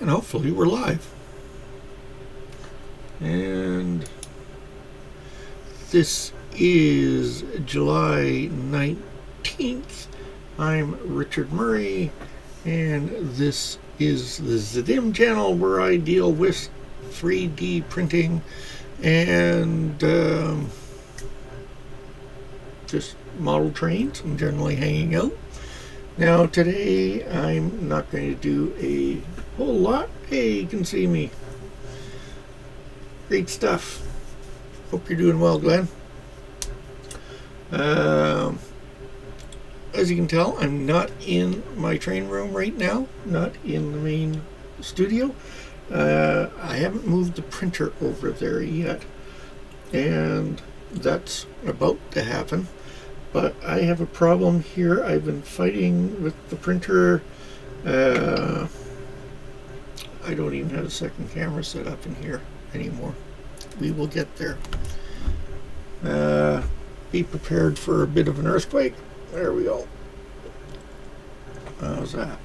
and hopefully we're live. And this is July 19th. I'm Richard Murray, and this is the Zidim channel where I deal with 3D printing and just model trains and generally hanging out. Now today I'm not going to do a whole lot. Hey, you can see me. Great stuff. Hope you're doing well, Glenn. As you can tell, I'm not in my train room right now, not in the main studio. I haven't moved the printer over there yet, and that's about to happen. But I have a problem here. I've been fighting with the printer. I don't even have a second camera set up in here anymore. We will get there. Be prepared for a bit of an earthquake. There we go. How's that?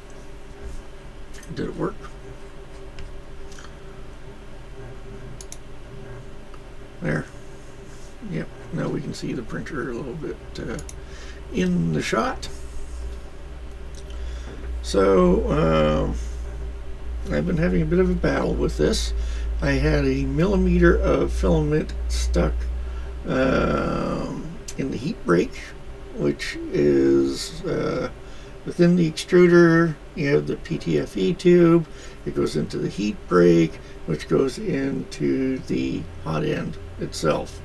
Did it work? There. Yep, now we can see the printer a little bit in the shot. So I've been having a bit of a battle with this. I had a millimeter of filament stuck in the heat break, which is within the extruder. You have the PTFE tube. It goes into the heat break, which goes into the hot end itself.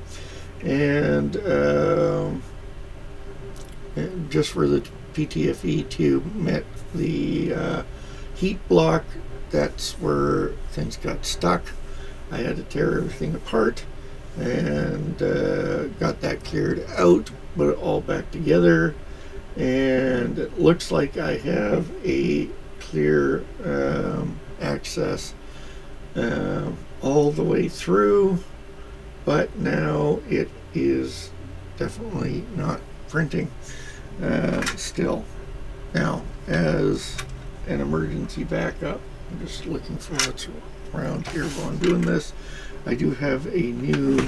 And just where the PTFE tube met the heat block, that's where things got stuck. I had to tear everything apart and got that cleared out, put it all back together, and it looks like I have a clear access all the way through. But now it is definitely not printing still. Now, as an emergency backup, I'm just looking for what's around here while I'm doing this. I do have a new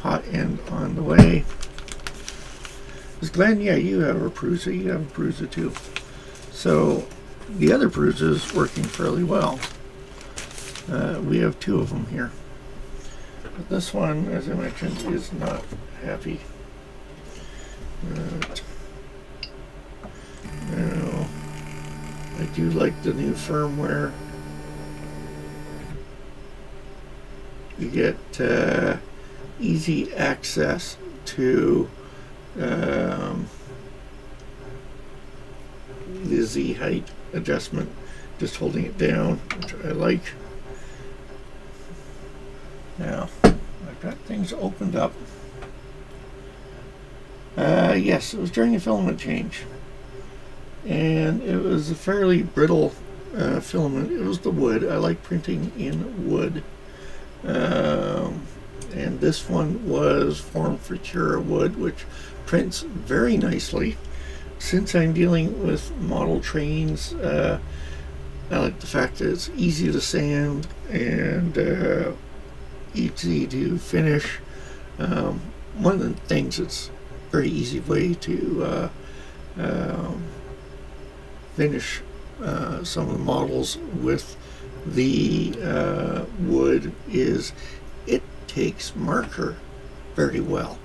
hot end on the way. Is Glenn? Yeah, you have a Prusa. You have a Prusa too. So the other Prusa is working fairly well. We have two of them here. But this one, as I mentioned, is not happy. Now, I do like the new firmware. You get easy access to the Z height adjustment, just holding it down, which I like. Now, I've got things opened up. Yes, it was during a filament change. And it was a fairly brittle filament. It was the wood. I like printing in wood. And this one was formed for Cura wood, which prints very nicely. Since I'm dealing with model trains, I like the fact that it's easy to sand and easy to finish. One of the things, it's a very easy way to finish some of the models with the wood is it takes marker very well.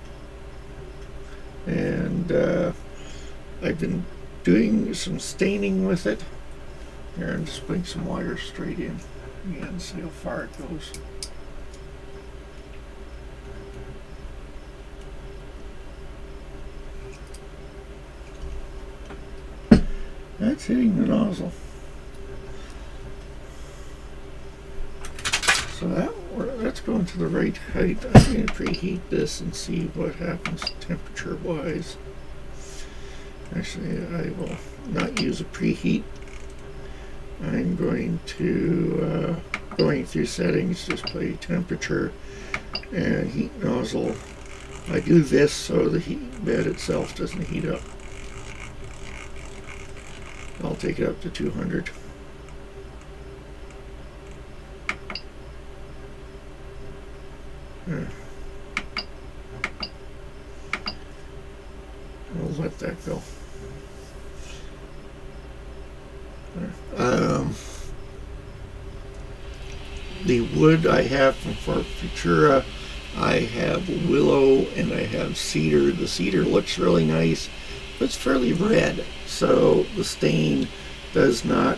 And I've been doing some staining with it. Here, I'm just putting some wires straight in and see how far it goes. That's hitting the nozzle. So that's going to the right height. I'm going to preheat this and see what happens temperature wise. Actually, I will not use a preheat. I'm going to, going through settings, just play temperature and heat nozzle. I do this so the heat bed itself doesn't heat up. I'll take it up to 200. There. We'll let that go. There. The wood I have from Futura, I have willow and I have cedar. The cedar looks really nice, but it's fairly red, so the stain does not.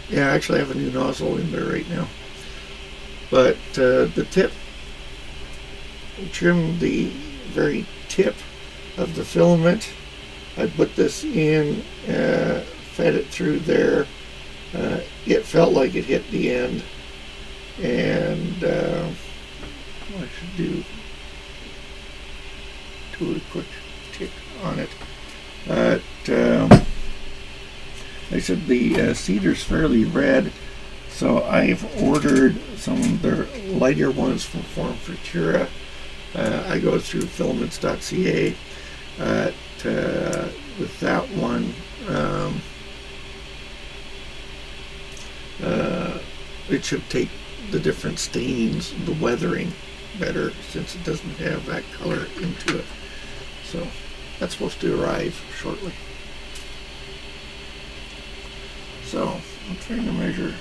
Yeah, actually I have a new nozzle in there right now. But the tip, trim the very tip of the filament. I put this in, fed it through there. It felt like it hit the end, and what I should do a quick tick on it. I said the cedar's fairly red, so I've ordered some of their lighter ones from Futura. I go through filaments.ca. With that one, it should take the different stains, the weathering better, since it doesn't have that color into it. So that's supposed to arrive shortly. So I'm trying to measure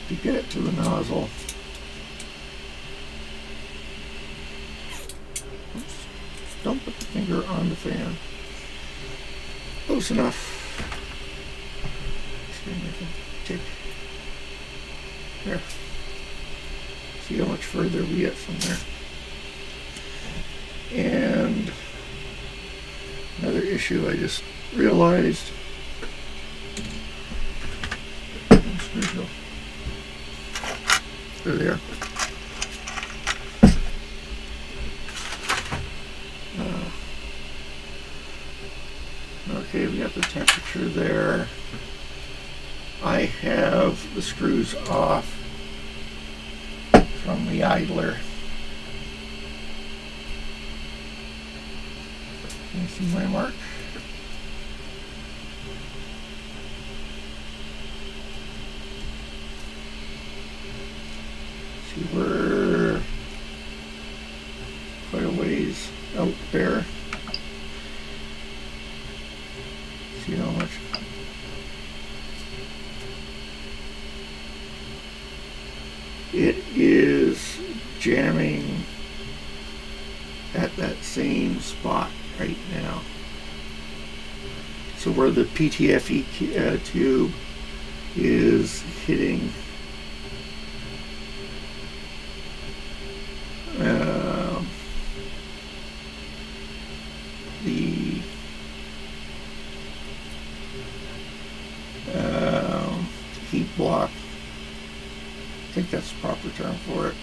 to get it to the nozzle. Oops. Don't put the finger on the fan. Close enough. Just gonna make a tick. There. See how much further we get from there. And another issue I just realized. There they are. Okay, we got the temperature there. I have the screws off from the idler. Can you see my mark? See, we're quite a ways out there. See how much? It is jamming at that same spot right now. So where the PTFE tube is hitting the heat block. I think that's the proper term for it.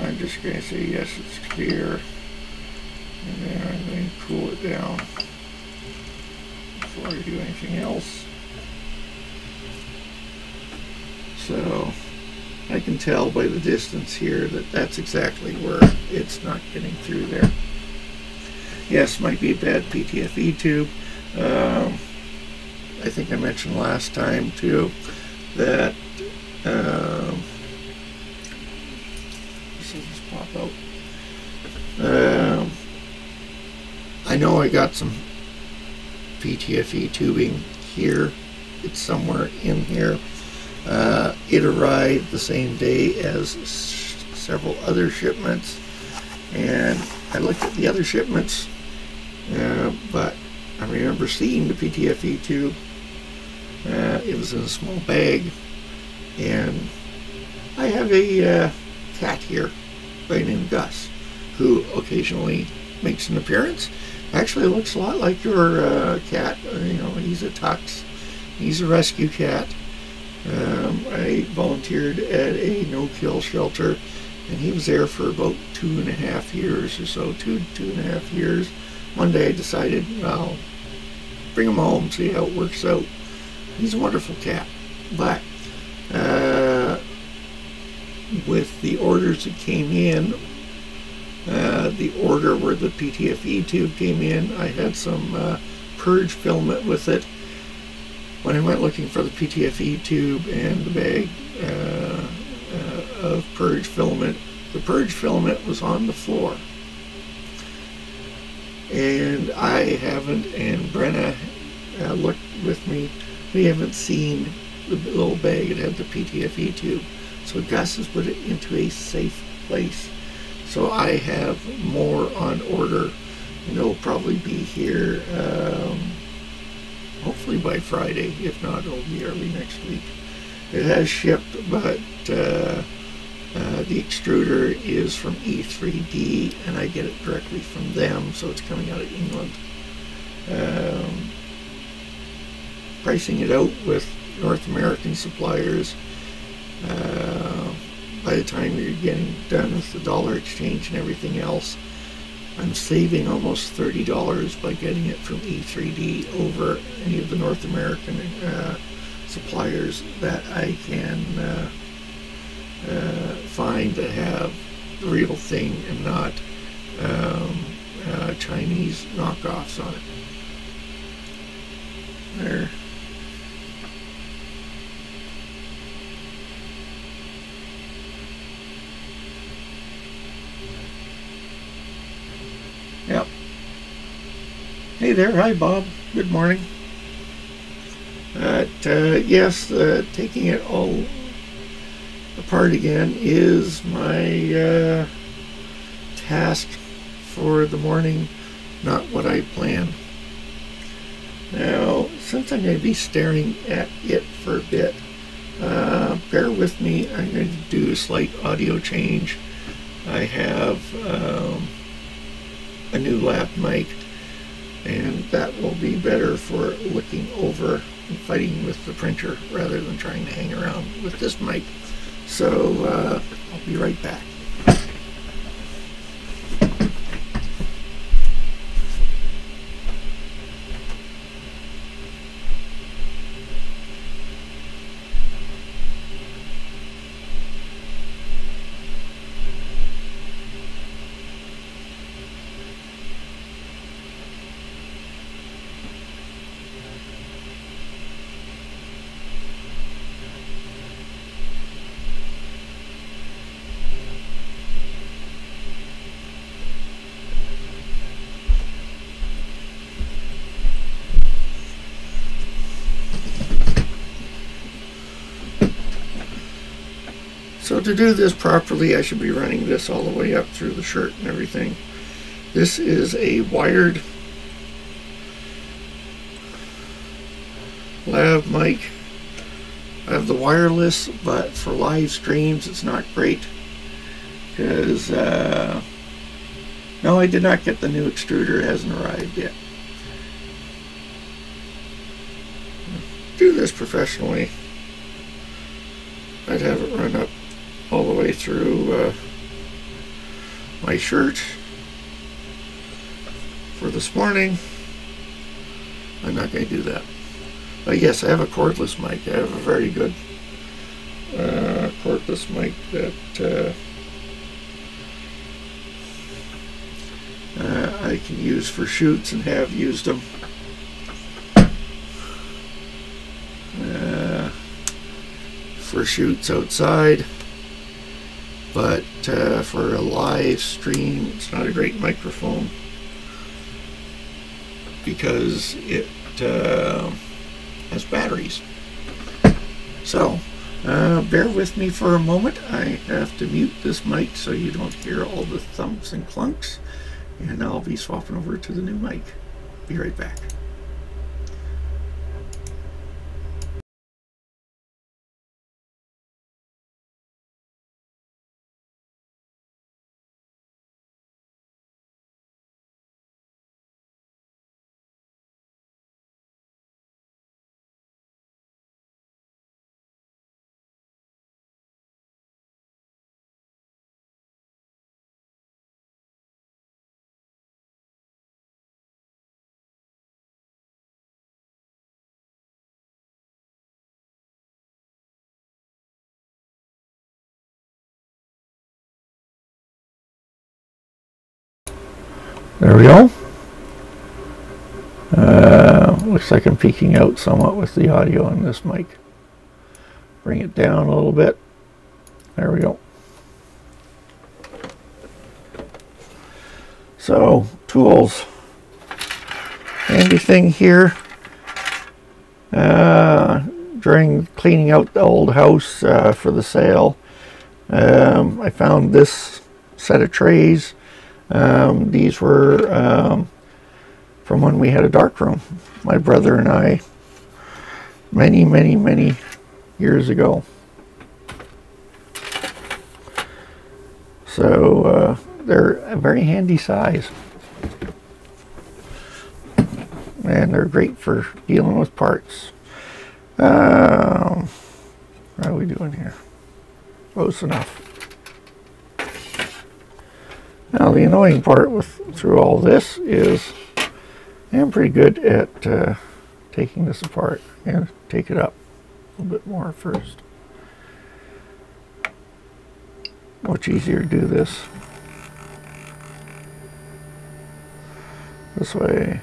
I'm just going to say yes, it's clear, and then I'm going to cool it down before I do anything else. So I can tell by the distance here that that's exactly where it's not getting through there. Yes, might be a bad PTFE tube. I think I mentioned last time too that just pop out. I know I got some PTFE tubing here. It's somewhere in here. It arrived the same day as several other shipments, and I looked at the other shipments, but I remember seeing the PTFE tube. It was in a small bag, and I have a cat here by the name of Gus, who occasionally makes an appearance. Actually looks a lot like your cat. You know, he's a Tux. He's a rescue cat. I volunteered at a no-kill shelter, and he was there for about 2.5 years or so, two and a half years. One day I decided, well, bring him home, see how it works out. He's a wonderful cat, but with the orders that came in, the order where the PTFE tube came in, I had some purge filament with it, when I went looking for the PTFE tube and the bag of purge filament, the purge filament was on the floor. And I haven't, and Brenna looked with me, we haven't seen the little bag that had the PTFE tube. So Gus has put it into a safe place. So I have more on order, and it'll probably be here hopefully by Friday. If not, it'll be early next week. It has shipped, but the extruder is from E3D, and I get it directly from them, so it's coming out of England. Pricing it out with North American suppliers, by the time you're getting done with the dollar exchange and everything else, I'm saving almost $30 by getting it from E3D over any of the North American suppliers that I can find that have the real thing and not Chinese knockoffs on it. There. Yep. Hey there, hi Bob. Good morning. Yes, taking it all apart again is my task for the morning, not what I planned. Now, since I'm going to be staring at it for a bit, bear with me. I'm going to do a slight audio change. I have a new lap mic, and that will be better for looking over and fighting with the printer rather than trying to hang around with this mic. So I'll be right back. So to do this properly, I should be running this all the way up through the shirt and everything. This is a wired lav mic. I have the wireless, but for live streams it's not great because no, I did not get the new extruder. It hasn't arrived yet. Do this professionally. I'd have it run up all the way through my shirt for this morning. I'm not going to do that. But yes, I have a cordless mic. I have a very good cordless mic that I can use for shoots and have used them. For shoots outside, but for a live stream it's not a great microphone because it has batteries. So bear with me for a moment. I have to mute this mic so you don't hear all the thumps and clunks, and I'll be swapping over to the new mic. Be right back. There we go. looks like I'm peeking out somewhat with the audio on this mic. Bring it down a little bit. There we go. So, tools. Handy thing here. During cleaning out the old house for the sale, I found this set of trays. These were from when we had a dark room, my brother and I, many years ago. So they're a very handy size, and they're great for dealing with parts. How are we doing here? Close enough. Now the annoying part through all this is I'm pretty good at taking this apart. And take it up a little bit more first. Much easier to do this way.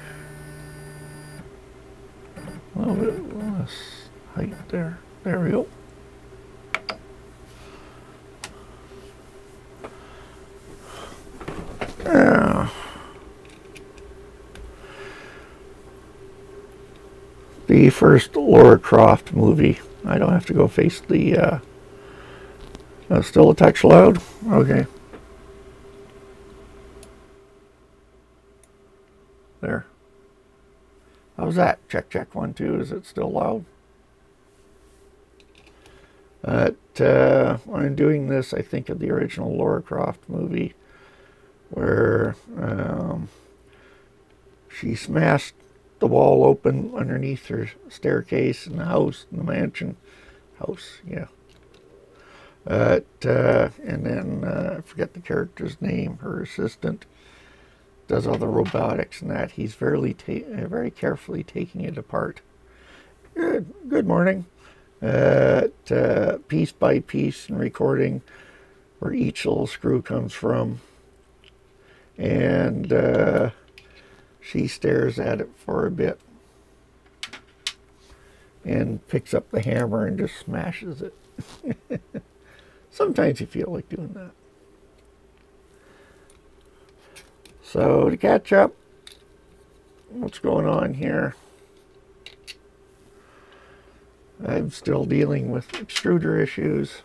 A little bit less height there. There we go. The first Lara Croft movie. I don't have to go face the still a touch loud? Okay. There. How's that? Check, check, 1, 2. Is it still loud? When I'm doing this, I think of the original Lara Croft movie where she smashed the wall open underneath her staircase in the house, in the mansion house, yeah. And then I forget the character's name. Her assistant does all the robotics and that. He's very carefully taking it apart. Good morning. Piece by piece and recording where each little screw comes from. And she stares at it for a bit and picks up the hammer and just smashes it. Sometimes you feel like doing that. So to catch up, what's going on here? I'm still dealing with extruder issues.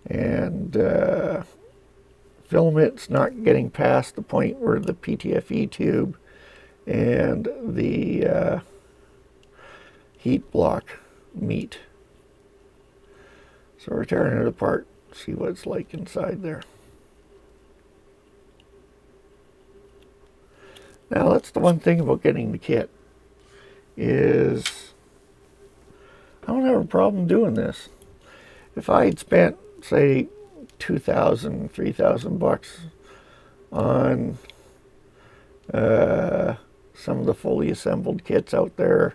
And filament's not getting past the point where the PTFE tube and the heat block meet. So we're tearing it apart, see what it's like inside there. Now that's the one thing about getting the kit, is I don't have a problem doing this. If I'd spent, say, $2,000, $3,000 on some of the fully assembled kits out there,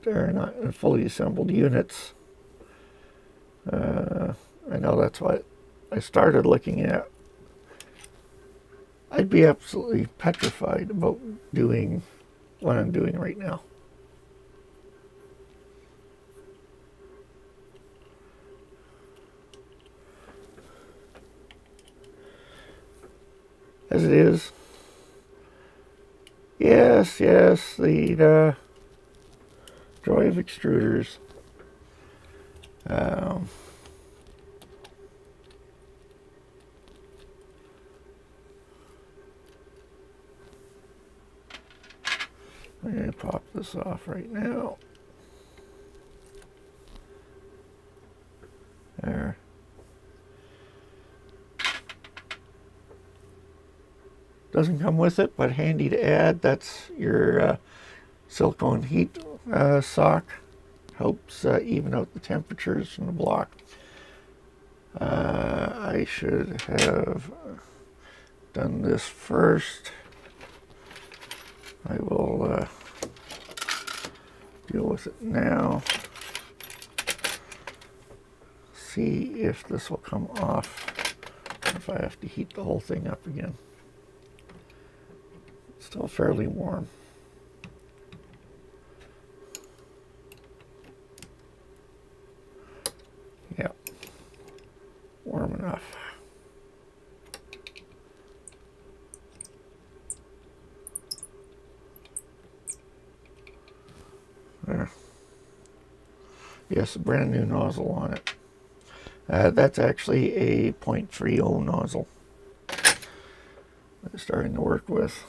they're not fully assembled units. I know that's what I started looking at. I'd be absolutely petrified about doing what I'm doing right now. As it is. Yes, the joy of extruders. I'm going to pop this off right now. There. Doesn't come with it, but handy to add. That's your silicone heat sock. Helps even out the temperatures from the block. I should have done this first. I will deal with it now. See if this will come off, if I have to heat the whole thing up again. Still fairly warm. Yeah, warm enough. There. Yes, a brand new nozzle on it. That's actually a 0.30 nozzle I'm starting to work with.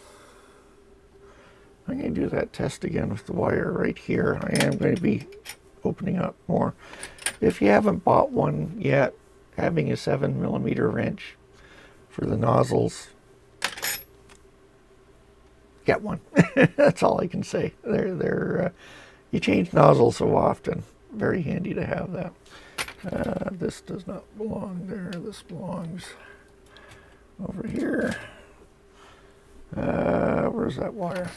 I'm going to do that test again with the wire right here. I am going to be opening up more. If you haven't bought one yet, having a 7mm wrench for the nozzles, get one. That's all I can say. You change nozzles so often. Very handy to have that. This does not belong there. This belongs over here. Where's that wire?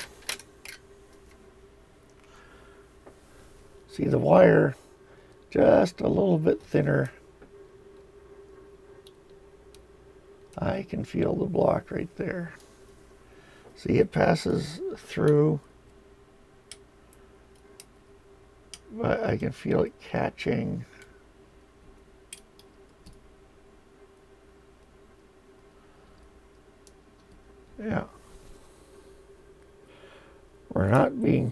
See the wire just a little bit thinner. I can feel the block right there. See, it passes through, but I can feel it catching. Yeah. We're not being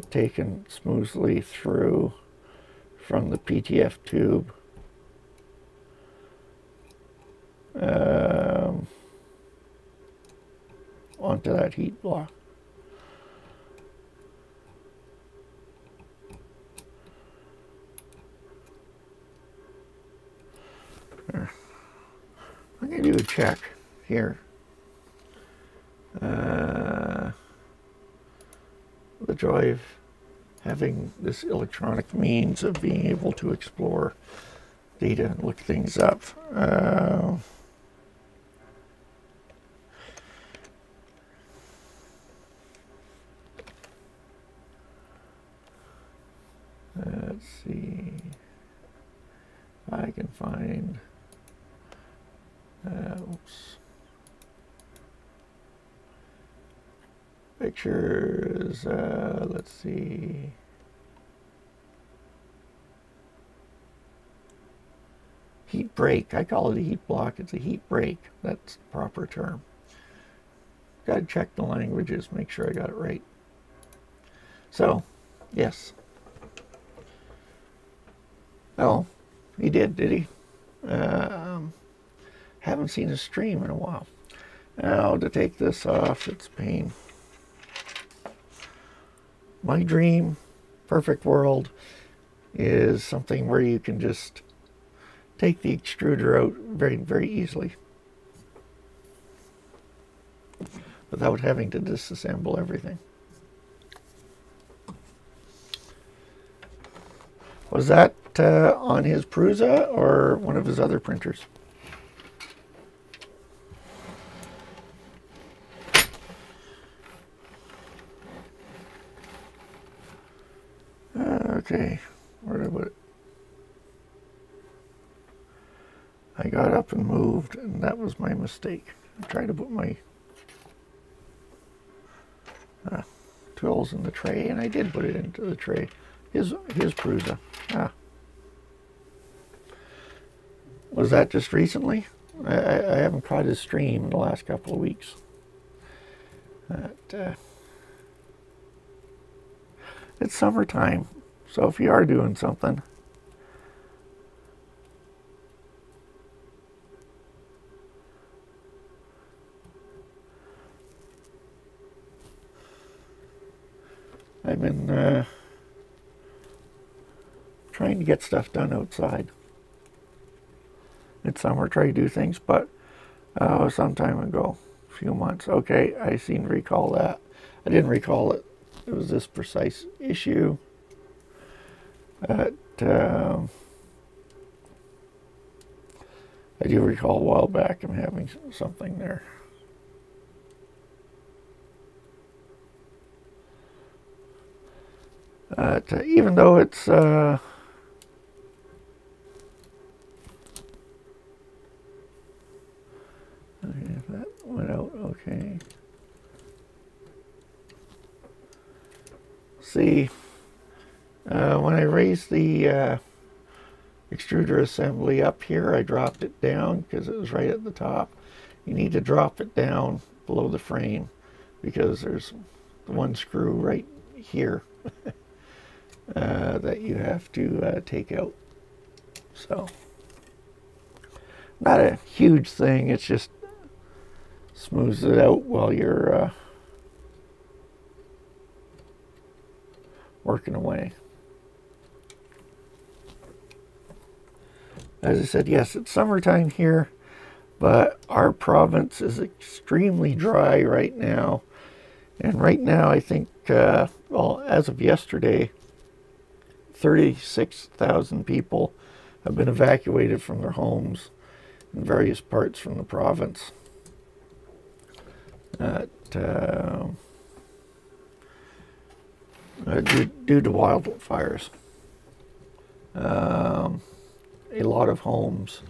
taken smoothly through from the PTF tube. Onto that heat block. There. I'm going to do a check here. The joy of having this electronic means of being able to explore data and look things up. Let's see if I can find, oops, pictures, let's see. Heat break, I call it a heat block, it's a heat break, that's the proper term. Gotta check the languages, make sure I got it right. So, yes. Oh, he did he? Haven't seen his stream in a while. Now, to take this off, it's a pain. My dream, perfect world, is something where you can just take the extruder out very, very easily without having to disassemble everything. Was that on his Prusa or one of his other printers? Okay, where did I put it? I got up and moved, and that was my mistake. I tried to put my tools in the tray, and I did put it into the tray. His Prusa. Was that just recently? I haven't caught his stream in the last couple of weeks. It's summertime, so if you are doing something, I've been trying to get stuff done outside. It's summer, try to do things, but some time ago, a few months, okay, I seem to recall that. I didn't recall it. It was this precise issue. But I do recall a while back I'm having something there. Even though it's that went out okay. see, when I raised the extruder assembly up here, I dropped it down because it was right at the top. You need to drop it down below the frame because there's one screw right here that you have to take out. So, not a huge thing, it's just smooths it out while you're working away. As I said, yes, it's summertime here, but our province is extremely dry right now. And right now, I think, well, as of yesterday, 36,000 people have been evacuated from their homes in various parts from the province. Due to wildfires. A lot of homes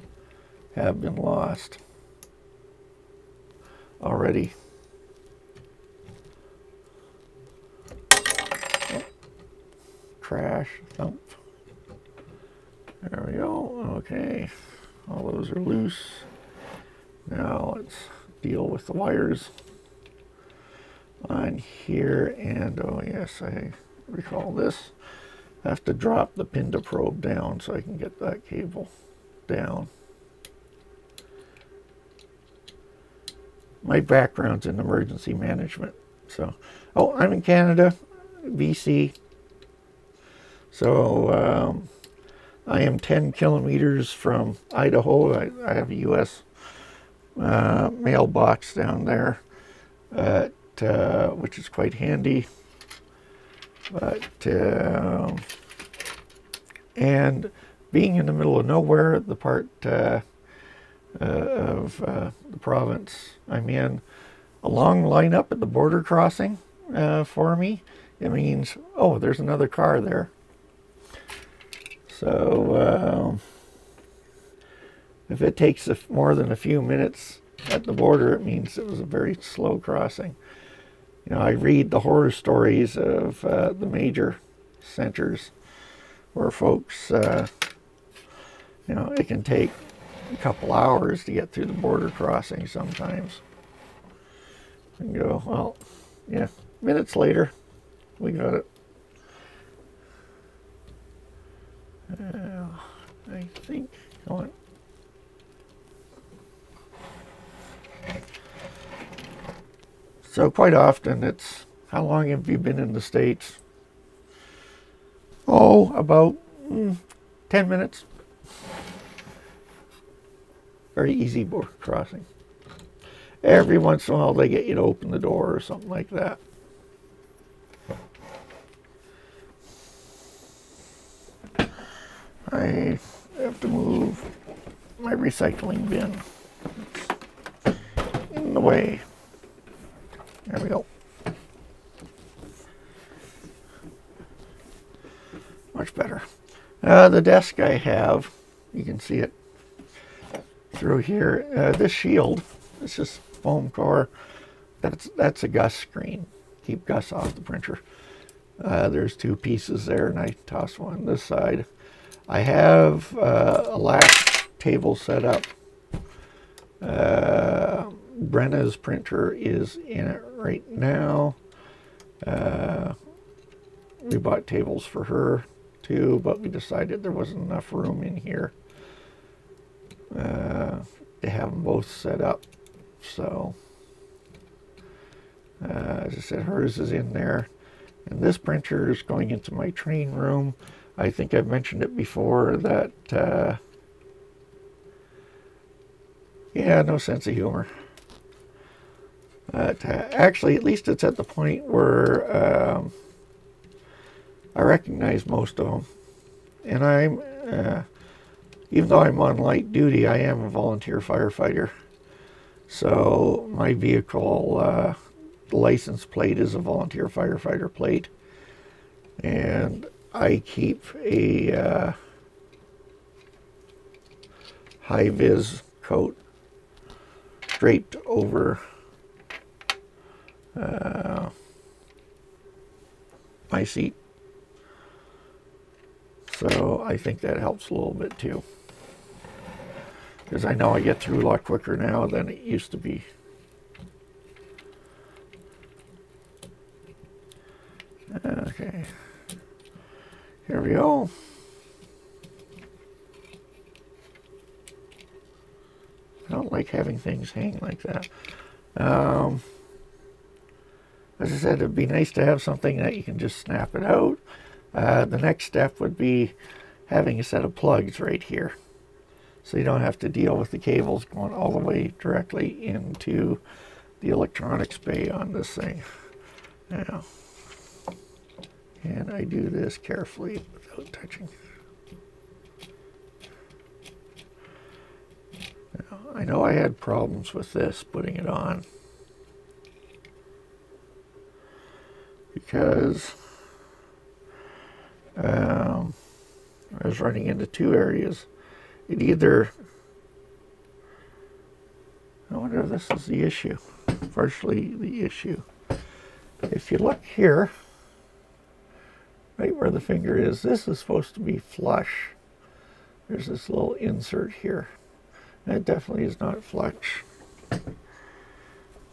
have been lost already. Oh, crash, thump. There we go. Okay, all those are loose. Now let's deal with the wires on here. And oh yes, I recall this. I have to drop the pin to probe down so I can get that cable down. My background's in emergency management. So, oh, I'm in Canada, BC. So, I am 10 kilometers from Idaho. I have a U.S. Mailbox down there, which is quite handy. But, and being in the middle of nowhere, the part of the province I'm in, a long lineup at the border crossing for me, it means, oh, there's another car there. So, if it takes more than a few minutes at the border, it means it was a very slow crossing. You know, I read the horror stories of the major centers where folks, you know, it can take a couple hours to get through the border crossing sometimes. And go, well, yeah, minutes later, we got it. I think, come on. So quite often it's, how long have you been in the States? Oh, about 10 minutes. Very easy border crossing. Every once in a while they get you to open the door or something like that. I have to move my recycling bin. It's in the way. There we go. Much better. The desk I have, you can see it through here. This shield, this is foam core. That's a Gus screen. Keep Gus off the printer. There's two pieces there, and I toss one on this side. I have a lap table set up. Brenna's printer is in it right now. We bought tables for her too, but we decided there wasn't enough room in here to have them both set up. So, as I said, hers is in there. And this printer is going into my train room. I think I've mentioned it before that, yeah, no sense of humor. Actually, at least it's at the point where I recognize most of them. And I'm, even though I'm on light duty, I am a volunteer firefighter. So my vehicle, the license plate is a volunteer firefighter plate. And I keep a high-vis coat draped over my my seat. So I think that helps a little bit too. Because I know I get through a lot quicker now than it used to be. Okay. Here we go. I don't like having things hang like that. As I said, it'd be nice to have something that you can just snap it out. The next step would be having a set of plugs right here. So you don't have to deal with the cables going all the way directly into the electronics bay on this thing. Now, can I do this carefully without touching? Now, I know I had problems with this, putting it on. Because I was running into two areas. It either, I wonder if this is the issue, partially the issue. If you look here, right where the finger is, this is supposed to be flush. There's this little insert here. That definitely is not flush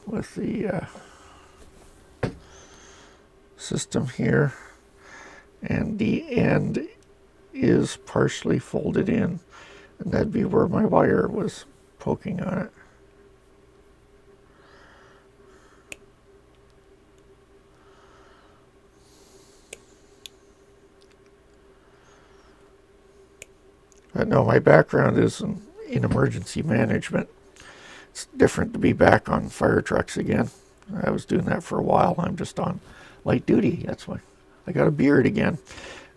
with the system here. And the end is partially folded in. And that'd be where my wire was poking on it. No, my background is in emergency management. It's different to be back on fire trucks again. I was doing that for a while. I'm just on light duty. That's why I got a beard again.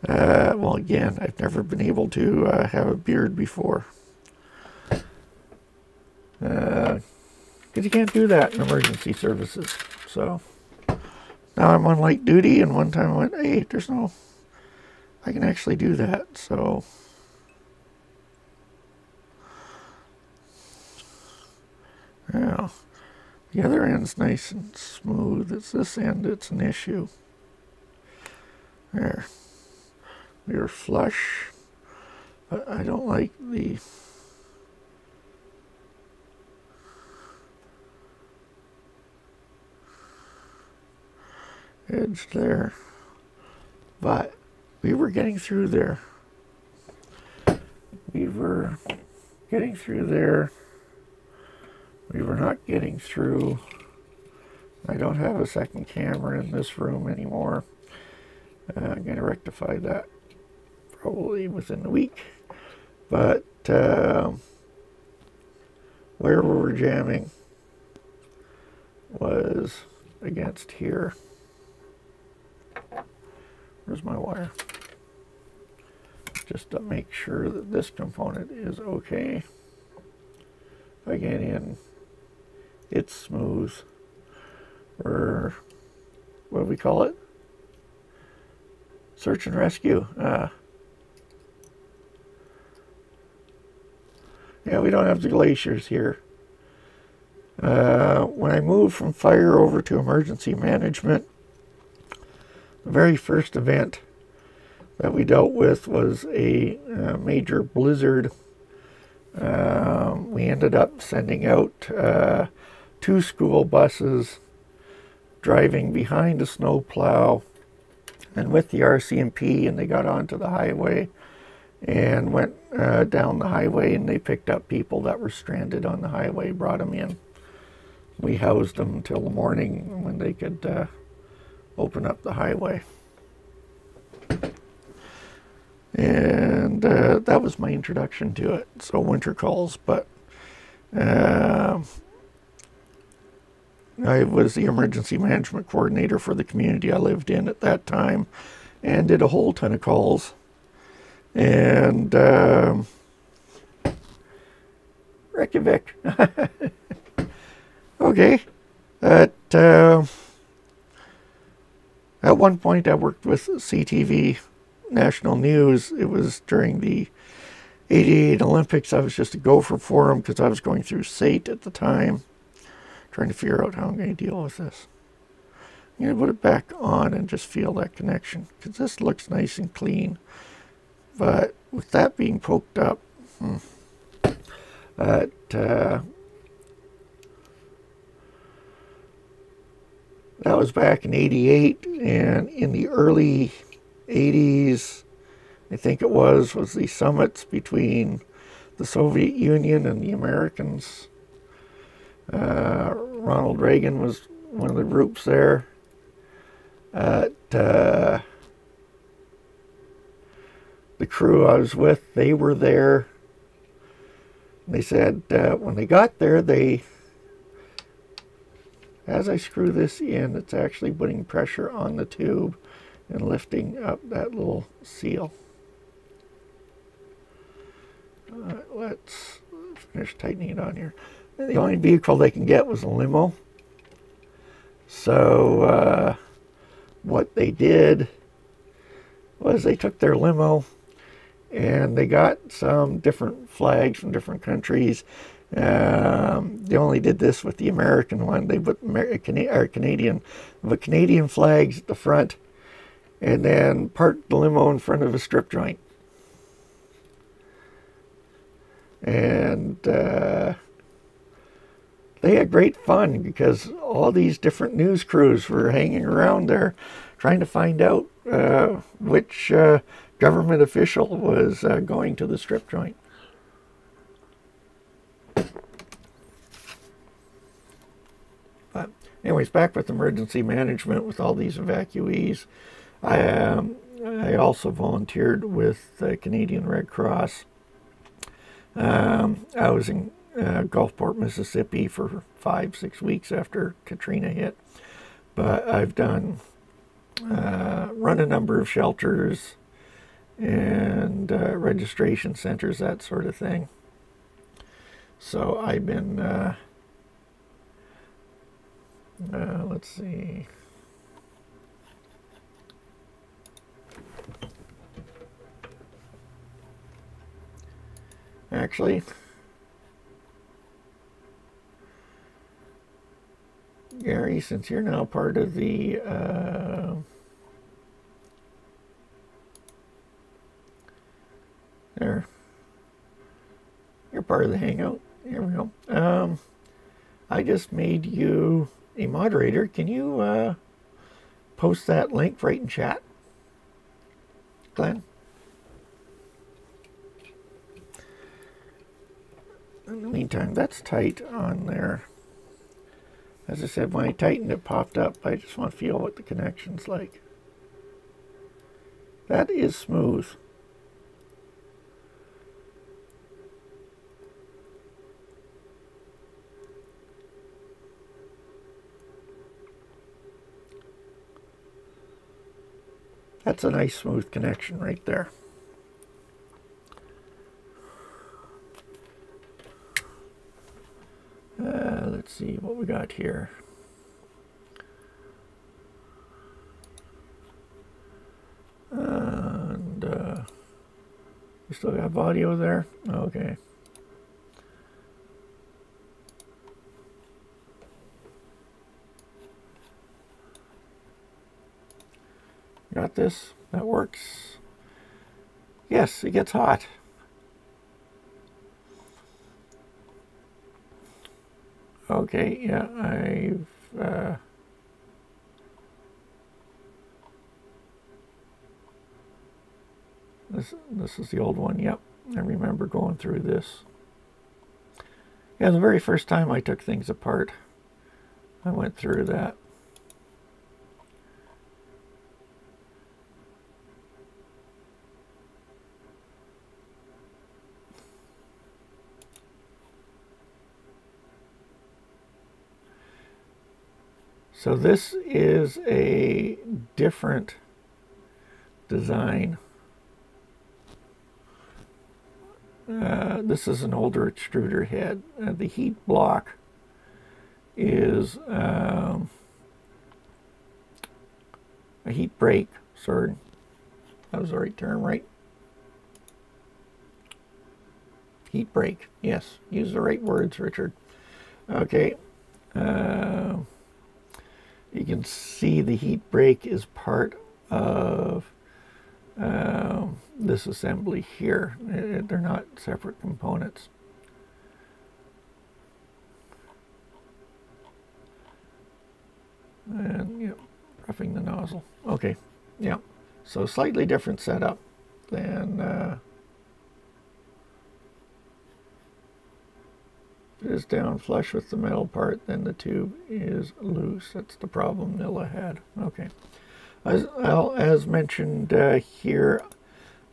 Well, again, I've never been able to have a beard before. Because you can't do that in emergency services. So now I'm on light duty, and one time I went, hey, I can actually do that. So now the other end's nice and smooth. It's this end, it's an issue. There. We are flush, but I don't like the edge there, but we were getting through there. We were getting through there. We were not getting through. I don't have a second camera in this room anymore. I'm going to rectify that probably within a week. But where we were jamming was against here. Where's my wire? Just to make sure that this component is okay. If I get in, it's smooth. Or what do we call it? Search and rescue. Yeah, we don't have the glaciers here. When I moved from fire over to emergency management, the very first event that we dealt with was a major blizzard. We ended up sending out 2 school buses driving behind a snow plow and with the RCMP, and they got onto the highway and went down the highway, and they picked up people that were stranded on the highway, brought them in. We housed them until the morning when they could open up the highway. And that was my introduction to it. So winter calls, but I was the emergency management coordinator for the community I lived in at that time, and did a whole ton of calls. And Reykjavik. Okay. At one point I worked with CTV National News. It was during the '88 Olympics. I was just a gopher for them because I was going through SATE at the time, trying to figure out how I'm going to deal with this. I'm going to put it back on and just feel that connection, because this looks nice and clean. But with that being poked up, that was back in '88, and in the early '80s, I think it was the summits between the Soviet Union and the Americans. Ronald Reagan was one of the groups there. The crew I was with, they were there. They said when they got there, as I screw this in, it's actually putting pressure on the tube and lifting up that little seal. Let's finish tightening it on here. The only vehicle they can get was a limo. So what they did was they took their limo and they got some different flags from different countries. They only did this with the American one. They put Canadian flags at the front, and then parked the limo in front of a strip joint. And they had great fun because all these different news crews were hanging around there trying to find out which government official was going to the strip joint. But anyways, back with emergency management with all these evacuees. I also volunteered with the Canadian Red Cross. I was in Gulfport, Mississippi for 5-6 weeks after Katrina hit. But I've run a number of shelters and registration centers, that sort of thing. So I've been, let's see. Actually, Gary, since you're now part of the there, you're part of the Hangout. Here we go. I just made you a moderator. Can you post that link right in chat, Glenn? In the meantime, that's tight on there. As I said, when I tightened it, popped up. I just want to feel what the connection's like. That is smooth. That's a nice smooth connection right there. Let's see what we got here. And we still got audio there. Okay. Got this? That works. Yes, it gets hot. Okay, yeah, this is the old one. Yep, I remember going through this. Yeah, the very first time I took things apart, I went through that. So this is a different design. This is an older extruder head. The heat block is a heat break. Sorry, that was the right term, right? Heat break. Yes, use the right words, Richard. Okay. You can see the heat break is part of this assembly here. They're not separate components. And yeah, roughing the nozzle. Okay, yeah. So slightly different setup than it is down flush with the metal part, then the tube is loose. That's the problem Nilla had. Okay. As mentioned here,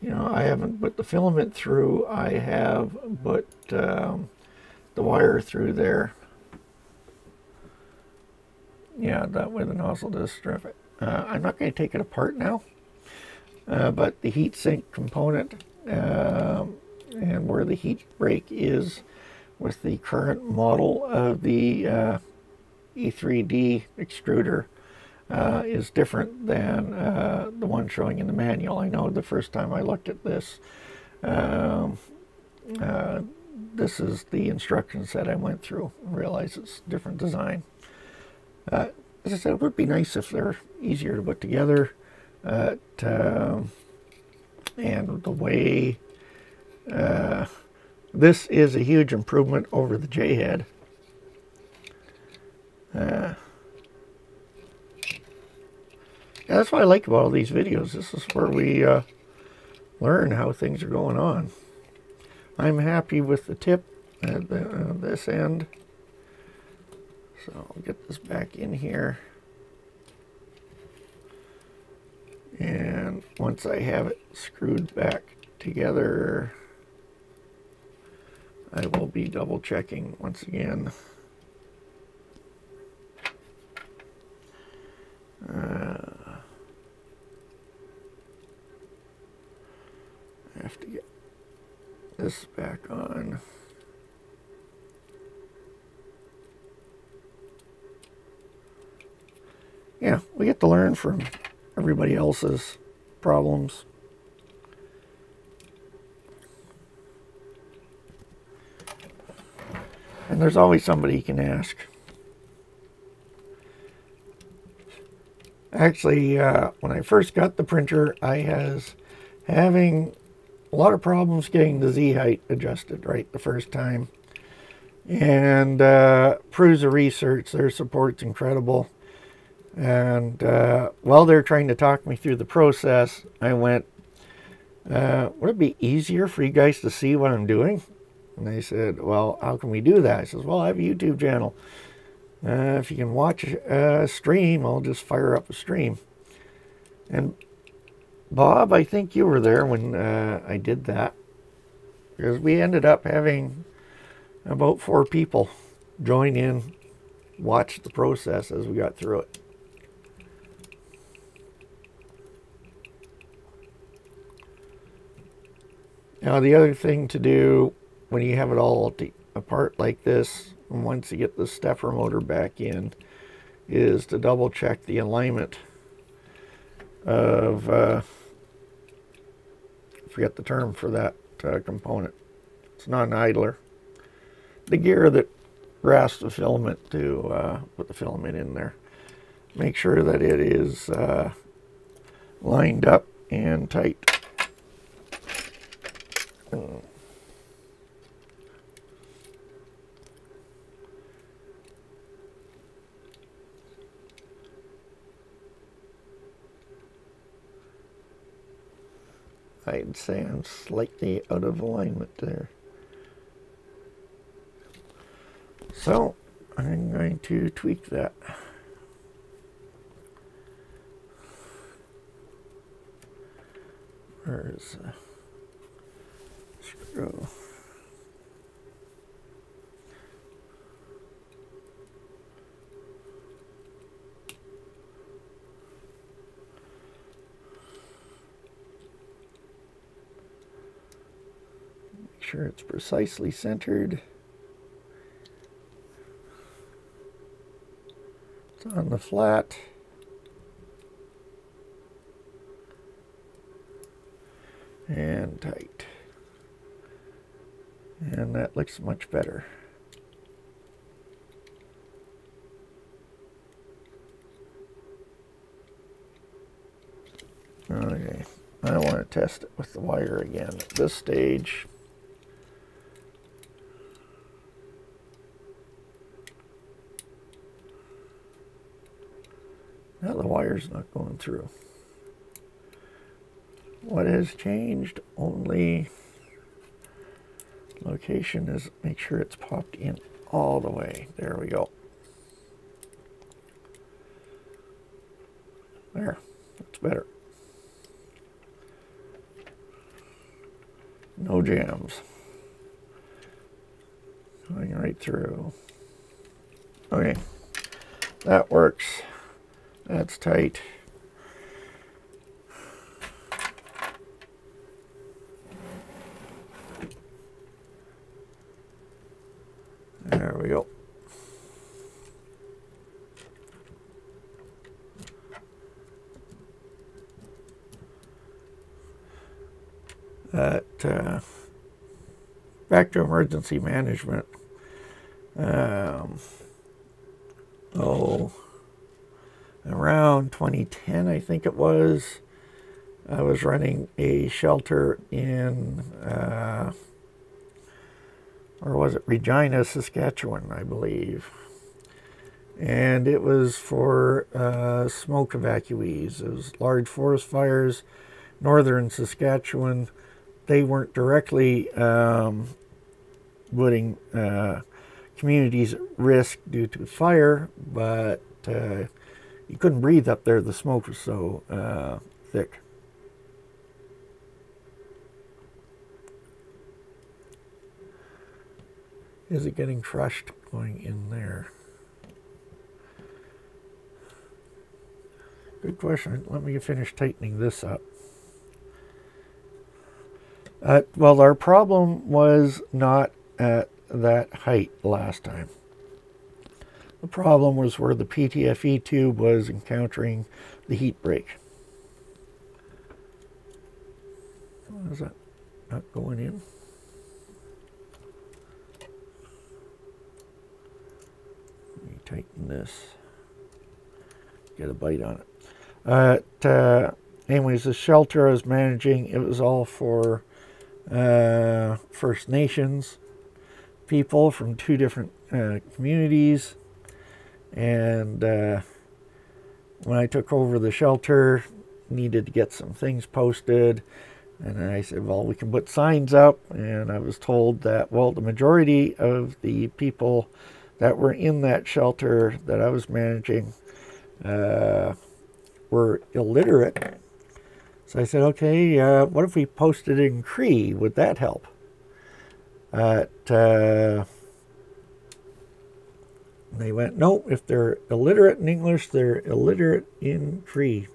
you know, I haven't put the filament through. I have put the wire through there. Yeah, that way the nozzle does strip it. I'm not going to take it apart now, but the heat sink component and where the heat break is with the current model of the E3D extruder is different than the one showing in the manual. I know the first time I looked at this, this is the instruction set I went through and realized it's a different design. As I said, it would be nice if they're easier to put together. And the way this is a huge improvement over the J-head. Yeah, that's what I like about all these videos. This is where we learn how things are going on. I'm happy with the tip at this end. So I'll get this back in here. And once I have it screwed back together, I will be double checking once again. I have to get this back on. Yeah, we get to learn from everybody else's problems. And there's always somebody you can ask. Actually, when I first got the printer, I was having a lot of problems getting the Z height adjusted right the first time. And Prusa Research, their support's incredible. And while they're trying to talk me through the process, I went, would it be easier for you guys to see what I'm doing? And they said, well, how can we do that? I says, well, I have a YouTube channel. If you can watch a stream, I'll just fire up a stream. And Bob, I think you were there when I did that. Because we ended up having about 4 people join in, watch the process as we got through it. Now the other thing to do when you have it all apart like this, and once you get the stepper motor back in, is to double check the alignment of, I forget the term for that component. It's not an idler. The gear that grasps the filament to put the filament in there. Make sure that it is lined up and tight. I'd say I'm slightly out of alignment there. So I'm going to tweak that. Where's the screw? Make sure it's precisely centered. It's on the flat. And tight. And that looks much better. test it with the wire again at this stage. Now the wire's not going through. What has changed? Only location is make sure it's popped in all the way. There we go. There, that's better. No jams. Going right through. Okay, that works. That's tight. There we go. Back to emergency management. Around 2010, I think it was, I was running a shelter in, or was it Regina, Saskatchewan, I believe. And it was for smoke evacuees. It was large forest fires, northern Saskatchewan. They weren't directly putting communities at risk due to fire, but you couldn't breathe up there. The smoke was so thick. Is it getting crushed going in there? Good question. Let me finish tightening this up. Well, our problem was not at that height last time. The problem was where the PTFE tube was encountering the heat break. Why is that not going in? Let me tighten this. Get a bite on it. Anyways, the shelter I was managing, it was all for First Nations people from 2 different communities. And when I took over the shelter, needed to get some things posted. And I said, well, we can put signs up. And I was told that, well, the majority of the people that were in that shelter that I was managing were illiterate. So I said, okay, what if we posted in Cree? Would that help? They went, no, if they're illiterate in English, they're illiterate in Cree.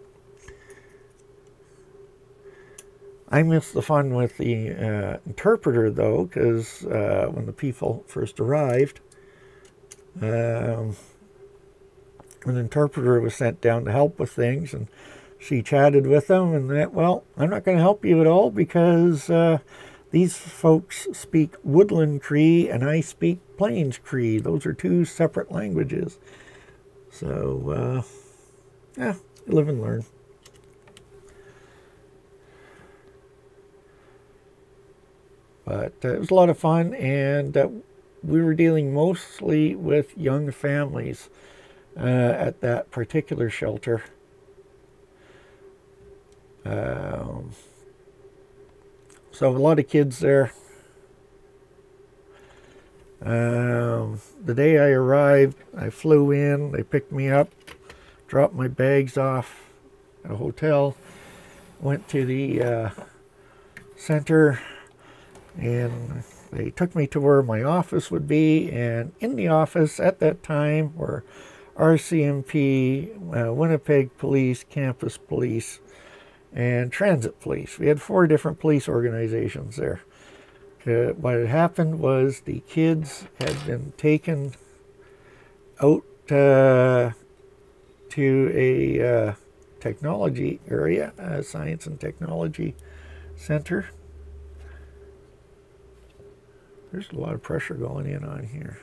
I missed the fun with the interpreter, though, because when the people first arrived, an interpreter was sent down to help with things, and she chatted with them, and that, well, I'm not going to help you at all because these folks speak Woodland Cree and I speak Plains Cree. Those are 2 separate languages. So, yeah, live and learn. But it was a lot of fun, and we were dealing mostly with young families at that particular shelter. So a lot of kids there. The day I arrived, I flew in, they picked me up, dropped my bags off at a hotel, went to the center, and they took me to where my office would be. And in the office at that time were RCMP, Winnipeg Police, Campus Police, and Transit Police. We had 4 different police organizations there. What had happened was the kids had been taken out to a technology area, a science and technology center. There's a lot of pressure going in on here.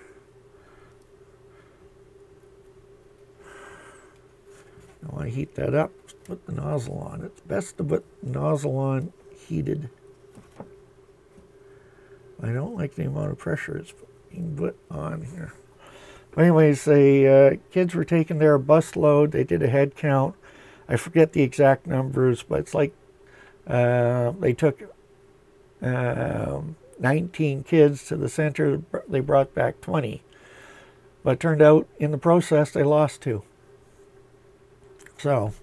I want to heat that up. Put the nozzle on. It's best to put the nozzle on heated. I don't like the amount of pressure it's being put on here. But anyways, the kids were taking their bus load. They did a head count. I forget the exact numbers, but it's like they took 19 kids to the center. They brought back 20. But it turned out in the process they lost 2. So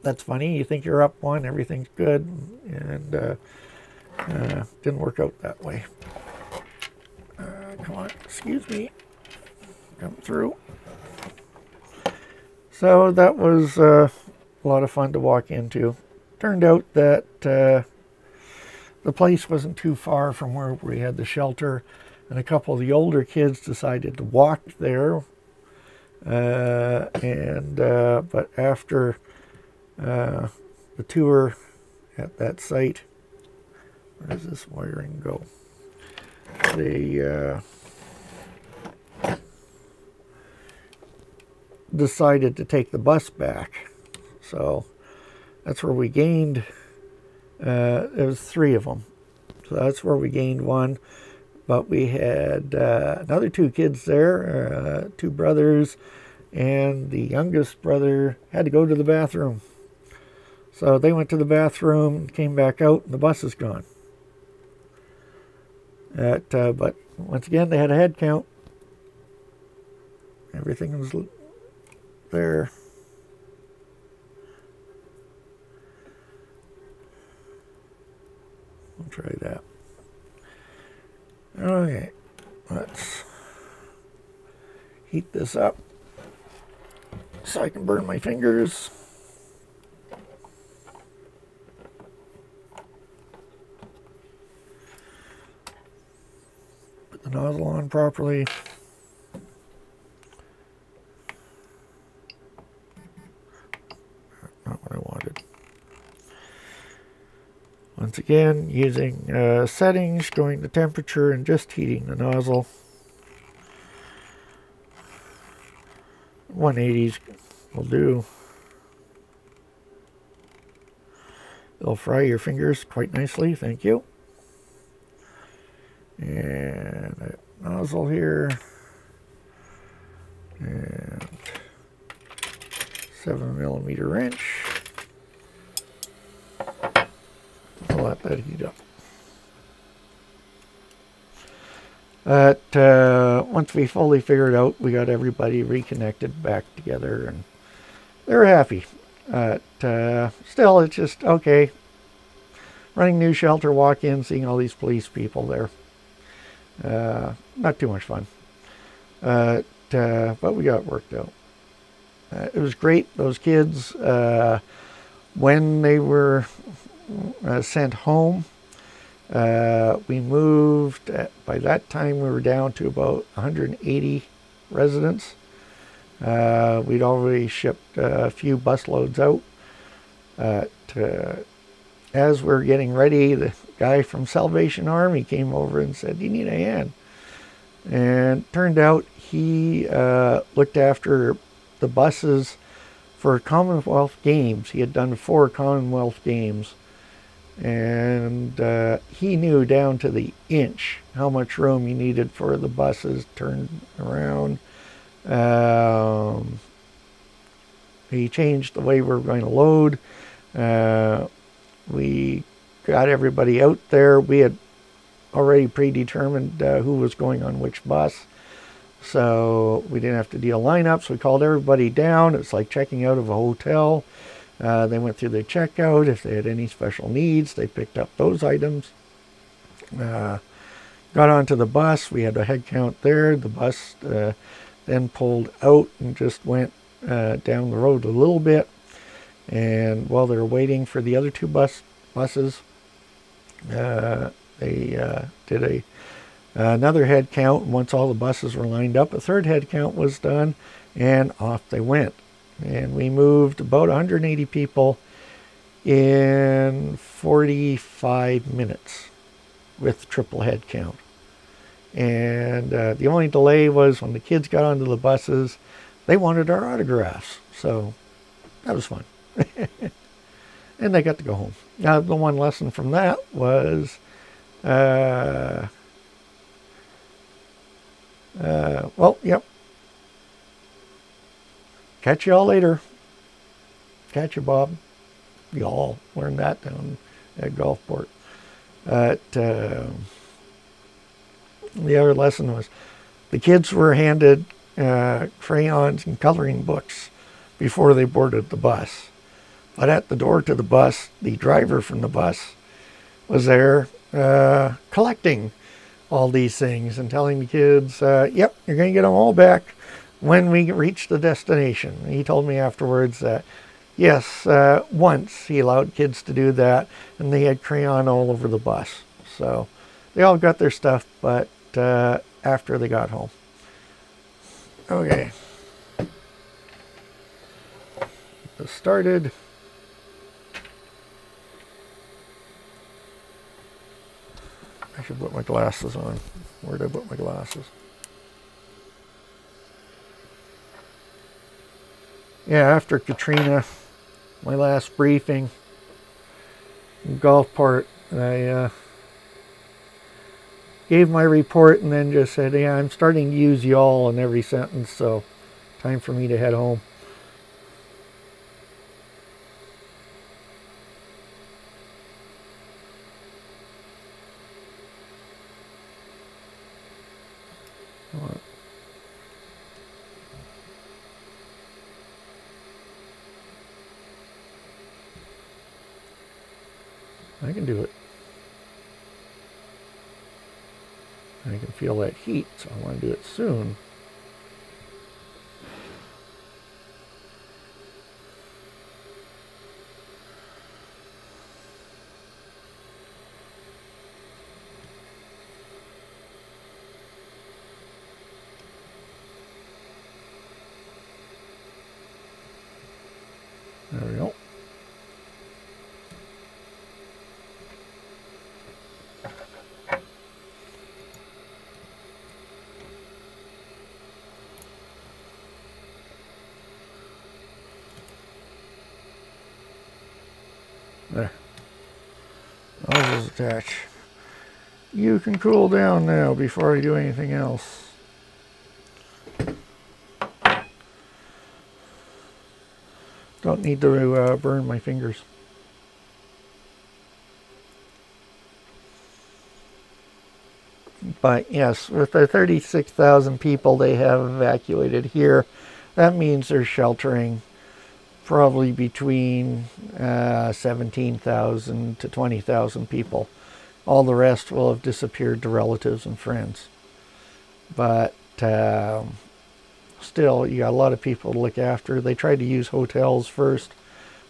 that's funny. You think you're up 1, everything's good, and didn't work out that way. Come on, excuse me. Come through. So that was a lot of fun to walk into. Turned out that the place wasn't too far from where we had the shelter, and a couple of the older kids decided to walk there. But after the tour at that site, where does this wiring go? They decided to take the bus back. So that's where we gained, there was 3 of them. So that's where we gained 1. But we had another 2 kids there, 2 brothers, and the youngest brother had to go to the bathroom. So they went to the bathroom, came back out, and the bus is gone. But once again, they had a head count. Everything was there. We'll try that. Okay, let's heat this up so I can burn my fingers. Put the nozzle on properly. Not what I wanted. Once again, using settings, going to temperature, and just heating the nozzle. 180s will do. It'll fry your fingers quite nicely, thank you. And a nozzle here. And 7mm wrench. I'll let that heat up. Once we fully figured out, we got everybody reconnected back together, and they were happy. Still, it's just, okay, running new shelter, walk in, seeing all these police people there. Not too much fun. But we got it worked out. It was great. Those kids, when they were sent home, we moved, by that time we were down to about 180 residents. We'd already shipped a few bus loads out. As we're getting ready, the guy from Salvation Army came over and said, "Do you need a hand?" And turned out he looked after the buses for Commonwealth Games. He had done 4 Commonwealth Games. And he knew down to the inch how much room you needed for the buses turned around. He changed the way we were going to load. We got everybody out there. We had already predetermined who was going on which bus, so we didn't have to deal lineups. We called everybody down. It's like checking out of a hotel. They went through their checkout. If they had any special needs, they picked up those items. Got onto the bus. We had a head count there. The bus then pulled out and just went down the road a little bit. And while they were waiting for the other 2 buses, they did another head count. And once all the buses were lined up, a 3rd head count was done, and off they went. And we moved about 180 people in 45 minutes with triple head count. And the only delay was when the kids got onto the buses, they wanted our autographs. So that was fun. and they got to go home. Now, the one lesson from that was, well, yep. Catch y'all later. Catch you, Bob. Y'all learned that down at Gulfport. The other lesson was the kids were handed crayons and coloring books before they boarded the bus. But at the door to the bus, the driver from the bus was there collecting all these things and telling the kids, yep, you're going to get them all back when we reach the destination. And he told me afterwards that, yes, once he allowed kids to do that, and they had crayon all over the bus. So they all got their stuff, but after they got home. Okay. Get this started. I should put my glasses on. Where did I put my glasses? Yeah, after Katrina, my last briefing in Gulfport, I gave my report and then just said, yeah, I'm starting to use y'all in every sentence, so time for me to head home. I can do it. I can feel that heat, so I want to do it soon. There we go. There. Hoses attached. You can cool down now before I do anything else. Don't need to burn my fingers. But yes, with the 36,000 people they have evacuated here, that means they're sheltering probably between 17,000 to 20,000 people. All the rest will have disappeared to relatives and friends. But still, you got a lot of people to look after. They tried to use hotels first,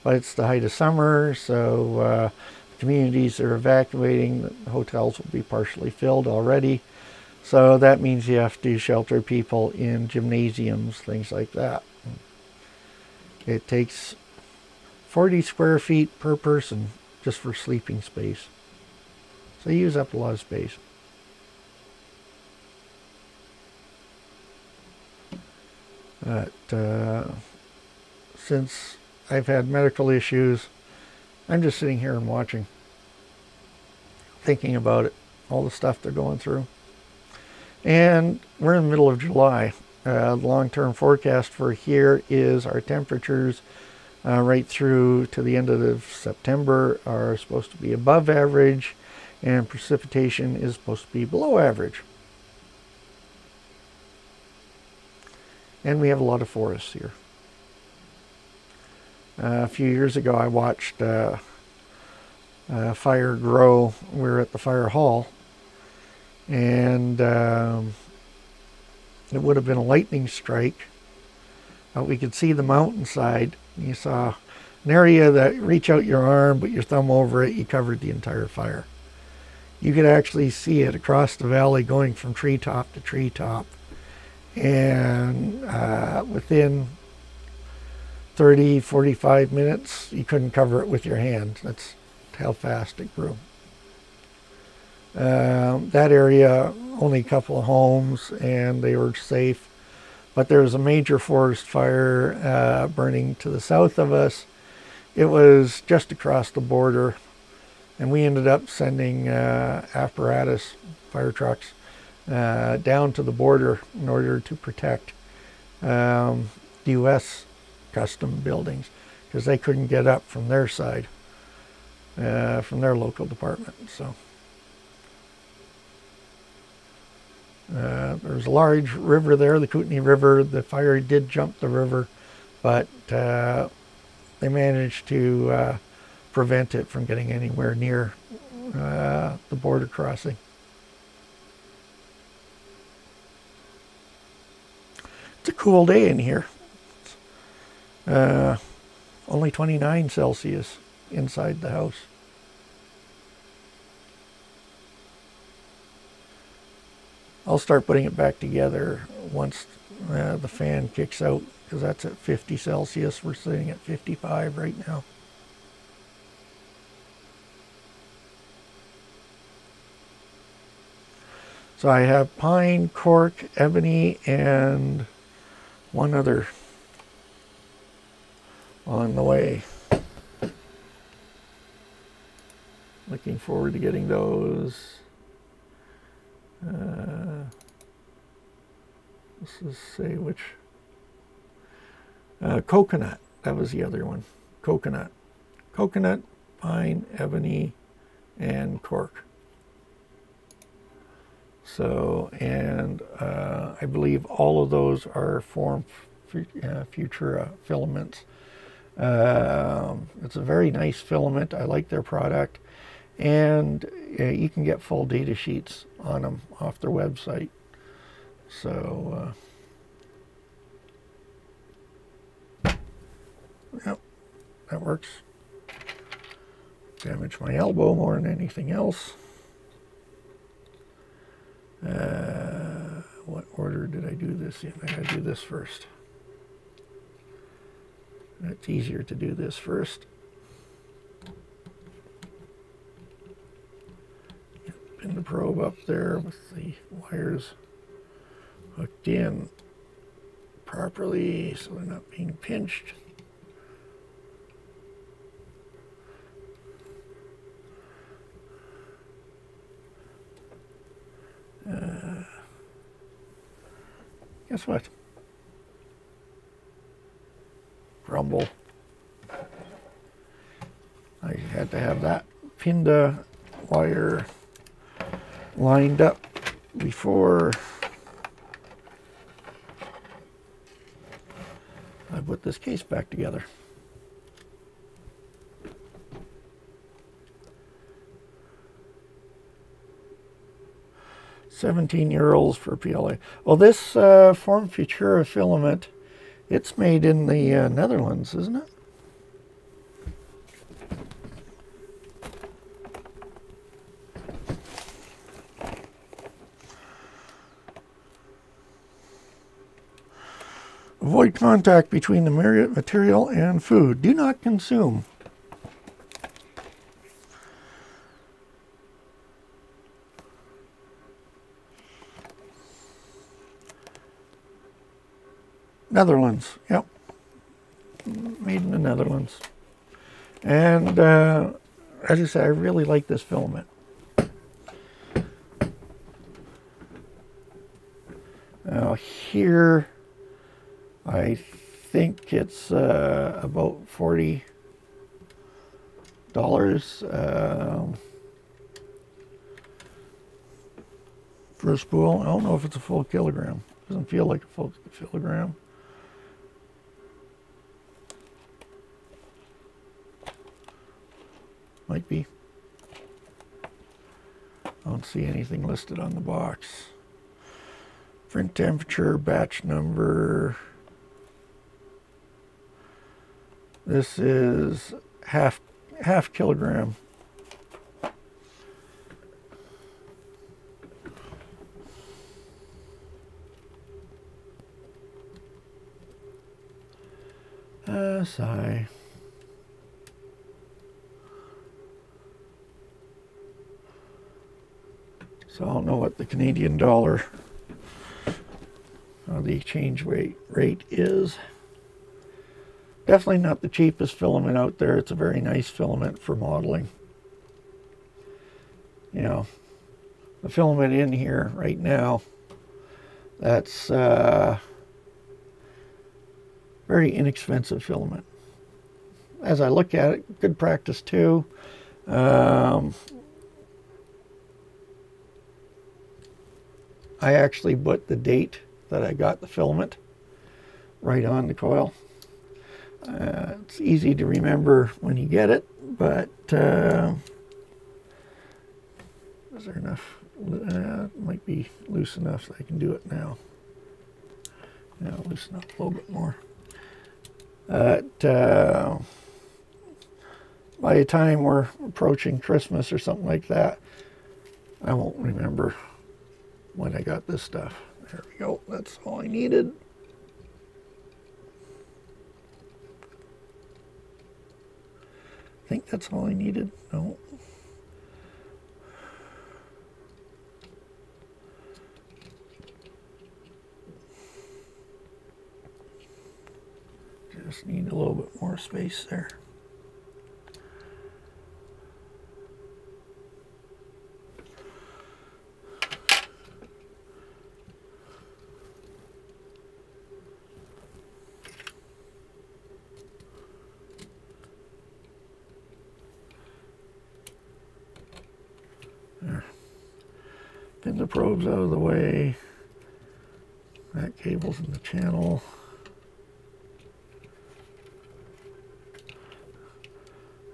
but it's the height of summer, so communities that are evacuating, the hotels will be partially filled already. So that means you have to shelter people in gymnasiums, things like that. It takes 40 square feet per person just for sleeping space. So you use up a lot of space. But since I've had medical issues, I'm just sitting here and watching, thinking about it, all the stuff they're going through. And we're in the middle of July. The long-term forecast for here is our temperatures right through to the end of September are supposed to be above average, and precipitation is supposed to be below average. And we have a lot of forests here. A few years ago I watched fire grow. We were at the fire hall, and it would have been a lightning strike. We could see the mountainside. You saw an area that reach out your arm, but your thumb over it, you covered the entire fire. You could actually see it across the valley going from treetop to treetop. And within 30, 45 minutes, you couldn't cover it with your hand. That's how fast it grew. That area, only a couple of homes, and they were safe. But there was a major forest fire burning to the south of us, it was just across the border, and we ended up sending apparatus, fire trucks, down to the border in order to protect the U.S. custom buildings, because they couldn't get up from their side, from their local department. So there's a large river there, the Kootenai River. The fire did jump the river, but they managed to prevent it from getting anywhere near the border crossing. It's a cool day in here. Only 29 Celsius inside the house. I'll start putting it back together once the fan kicks out, because that's at 50 Celsius. We're sitting at 55 right now. So I have pine, cork, ebony, and one other on the way. Looking forward to getting those. Let's just say which. Coconut. That was the other one. Coconut. Coconut, pine, ebony, and cork. So, and I believe all of those are Form Futura filaments. It's a very nice filament. I like their product. And you can get full data sheets on them off their website. So, yep, that works. Damaged my elbow more than anything else. What order did I do this in? I gotta do this first. It's easier to do this first. Pin the probe up there with the wires hooked in properly so they're not being pinched. Guess what? Grumble. I had to have that Pinda wire lined up before I put this case back together. €17 for PLA. Well, this Form Futura filament, it's made in the Netherlands, isn't it? Avoid contact between the material and food. Do not consume. Netherlands, yep. Made in the Netherlands. And as I say, I really like this filament. Now here, I think it's about $40 for a spool. I don't know if it's a full kilogram. Doesn't feel like a full kilogram. Might be. I don't see anything listed on the box. Print temperature, batch number. This is half kilogram. Sigh. So I don't know what the Canadian dollar, the exchange rate is. Definitely not the cheapest filament out there. It's a very nice filament for modeling. You know, the filament in here right now, that's very inexpensive filament. As I look at it, good practice too. I actually put the date that I got the filament right on the coil. It's easy to remember when you get it, but is there enough? It might be loose enough so I can do it now. Yeah, loosen up a little bit more. By the time we're approaching Christmas or something like that, I won't remember when I got this stuff. There we go. That's all I needed. I think that's all I needed. No. Just need a little bit more space there. There. Pin the probes out of the way. That cable's in the channel.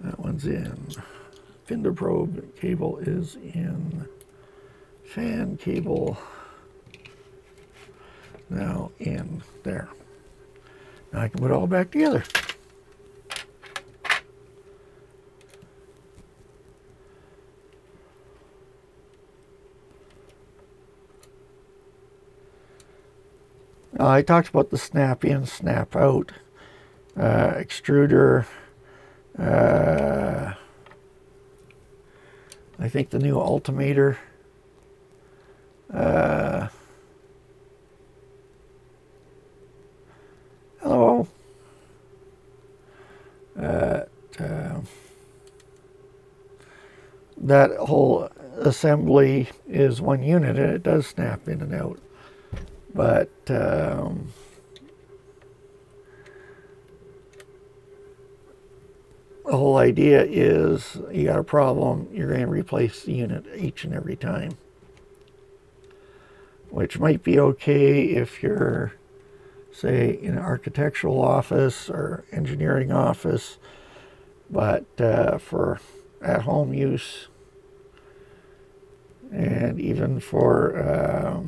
That one's in. Fender probe cable is in. Fan cable now in there. Now I can put it all back together. I talked about the snap in, snap out extruder. I think the new altimeter. Hello. That whole assembly is one unit, and it does snap in and out. But the whole idea is you got a problem, you're going to replace the unit each and every time. Which might be okay if you're, say, in an architectural office or engineering office, but for at-home use, and even for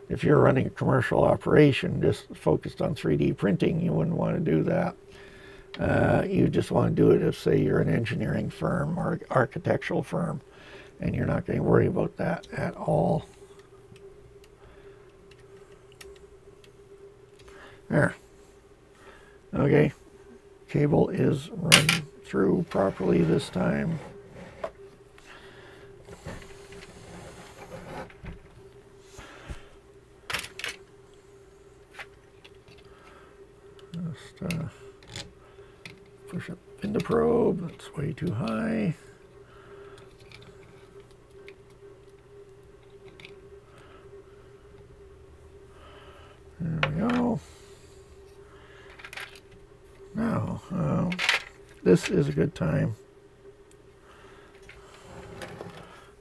if you're running a commercial operation just focused on 3D printing, you wouldn't want to do that. You just want to do it if, say, you're an engineering firm or architectural firm, and you're not going to worry about that at all. There. Okay. Cable is run through properly this time. Just push up in the probe. That's way too high. There we go. Now, this is a good time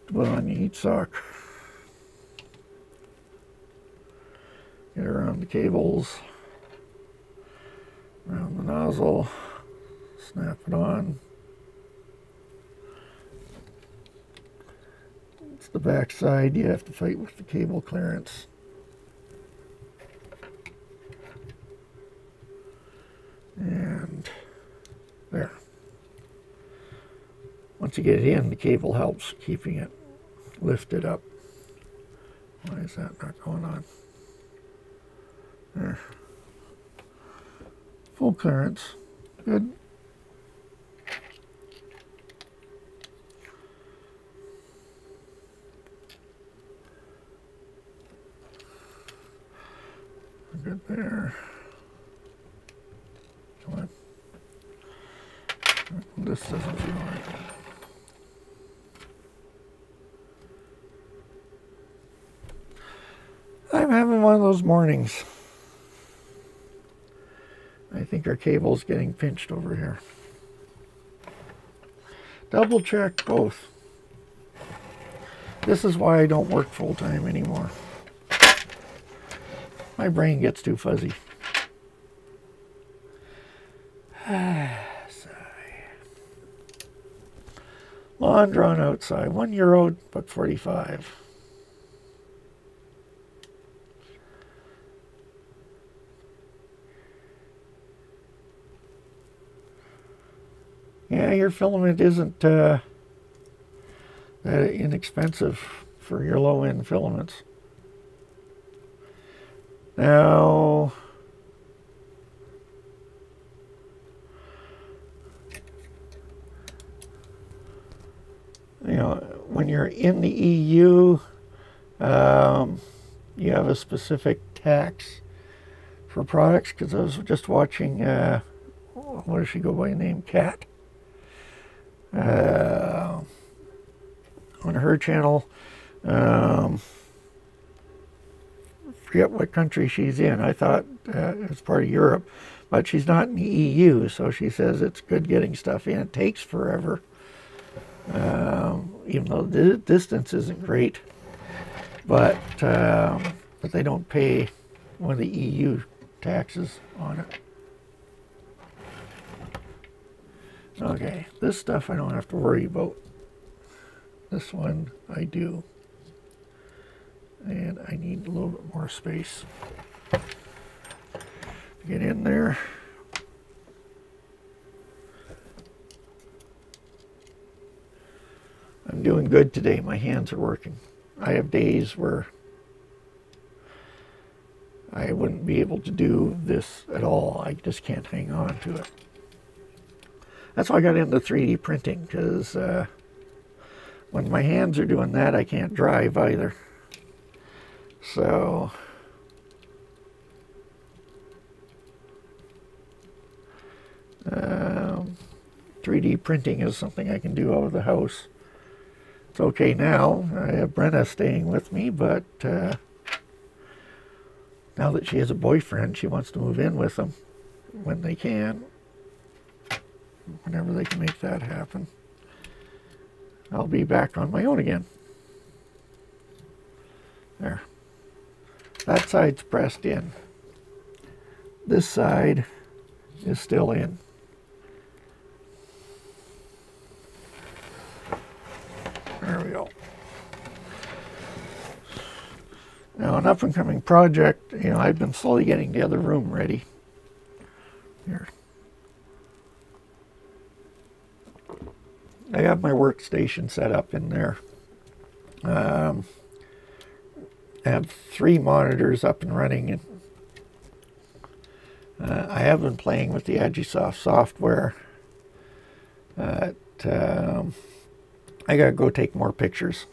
to put on the heat sock. Get around the cables, around the nozzle, snap it on. It's the back side, you have to fight with the cable clearance. And there. Once you get it in, the cable helps keeping it lifted up. Why is that not going on? There. Full clearance. Good. Good there. this doesn't feel right. I'm having one of those mornings. I think our cable's getting pinched over here. Double check both. This is why I don't work full-time anymore. My brain gets too fuzzy. Sigh. Long drawn outside. €1, but 45. Yeah, your filament isn't that inexpensive for your low-end filaments. Now, you know, when you're in the EU, you have a specific tax for products, because I was just watching, what does she go by name? Kat. On her channel, forget what country she's in. I thought it's part of Europe, but she's not in the EU, so she says it's good getting stuff in. It takes forever, even though the distance isn't great, but they don't pay one of the EU taxes on it. Okay, this stuff I don't have to worry about. This one I do. And I need a little bit more space to get in there. I'm doing good today. My hands are working. I have days where I wouldn't be able to do this at all. I just can't hang on to it. That's why I got into 3D printing, because when my hands are doing that, I can't drive either. So, 3D printing is something I can do out of the house. It's okay now. I have Brenna staying with me, but now that she has a boyfriend, she wants to move in with him when they can. Whenever they can make that happen. I'll be back on my own again. There. That side's pressed in. This side is still in. There we go. Now, an up-and-coming project, you know, I've been slowly getting the other room ready. Here. I have my workstation set up in there. I have 3 monitors up and running, and I have been playing with the Agisoft software. I gotta go take more pictures.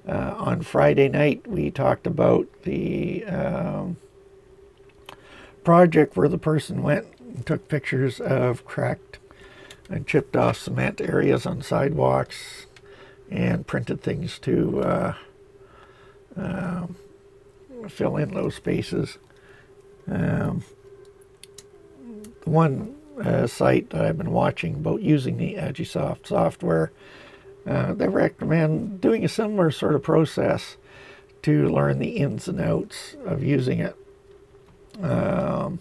On Friday night, we talked about the project where the person went and took pictures of cracked and chipped off cement areas on sidewalks and printed things to fill in those spaces. The one site that I've been watching about using the Agisoft software, they recommend doing a similar sort of process to learn the ins and outs of using it. You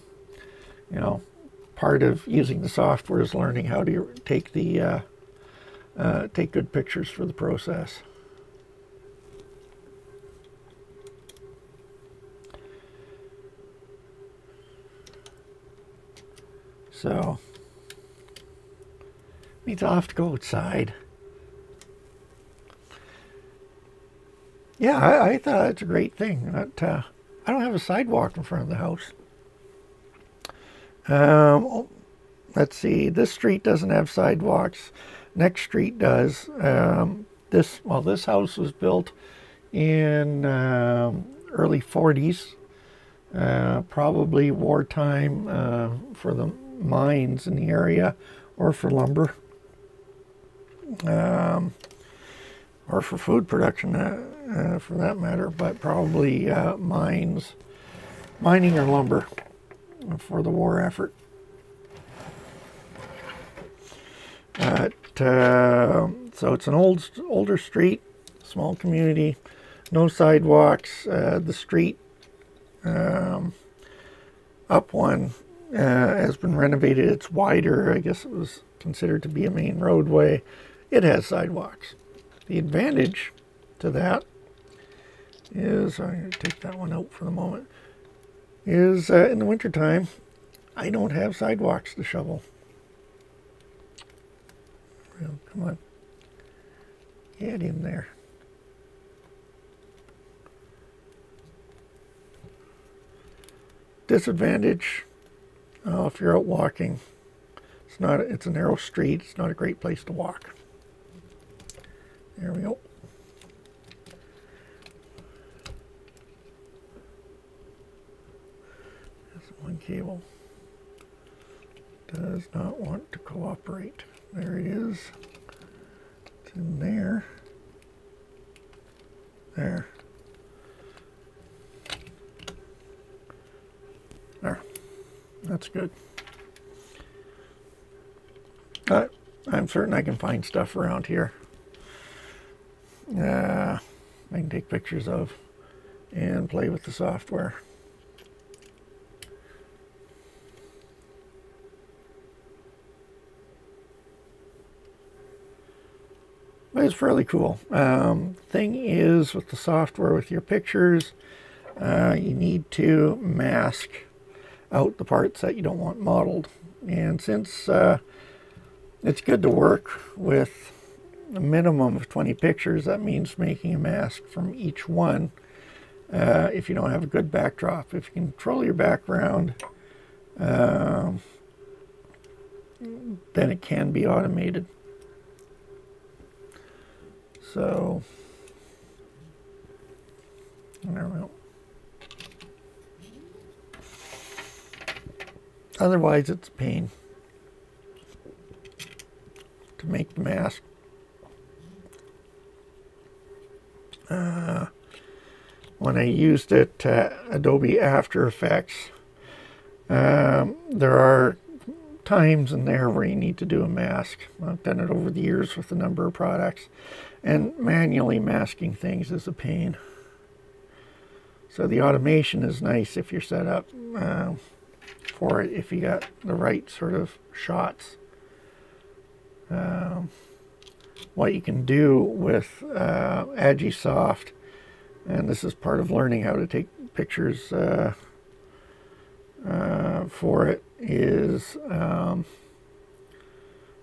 know, part of using the software is learning how to take the take good pictures for the process. So means I'll have to go outside. Yeah, I thought it's a great thing that I don't have a sidewalk in front of the house. Let's see, this street doesn't have sidewalks. Next street does. This house was built in early 40s, probably wartime, for the mines in the area or for lumber. or for food production for that matter, but probably mining or lumber for the war effort. So it's an older street, small community, no sidewalks. The street up one has been renovated. It's wider. I guess it was considered to be a main roadway. It has sidewalks. The advantage to that is, I'm going to take that one out for the moment, is in the wintertime, I don't have sidewalks to shovel. Well, come on. Get in there. Disadvantage, if you're out walking, it's a narrow street, it's not a great place to walk. There we go. This one cable does not want to cooperate. There it is. It's in there. There. There. That's good. I'm certain I can find stuff around here. I can take pictures of and play with the software. But it's fairly cool. Thing is, with the software, with your pictures, you need to mask out the parts that you don't want modeled. And since it's good to work with a minimum of 20 pictures, that means making a mask from each one if you don't have a good backdrop. If you can control your background, then it can be automated. So, there we go. Otherwise, it's a pain to make the mask. When I used it, Adobe After Effects, there are times in there where you need to do a mask. I've done it over the years with a number of products, and manually masking things is a pain. So the automation is nice if you're set up for it, if you got the right sort of shots. What you can do with Agisoft, and this is part of learning how to take pictures for it, is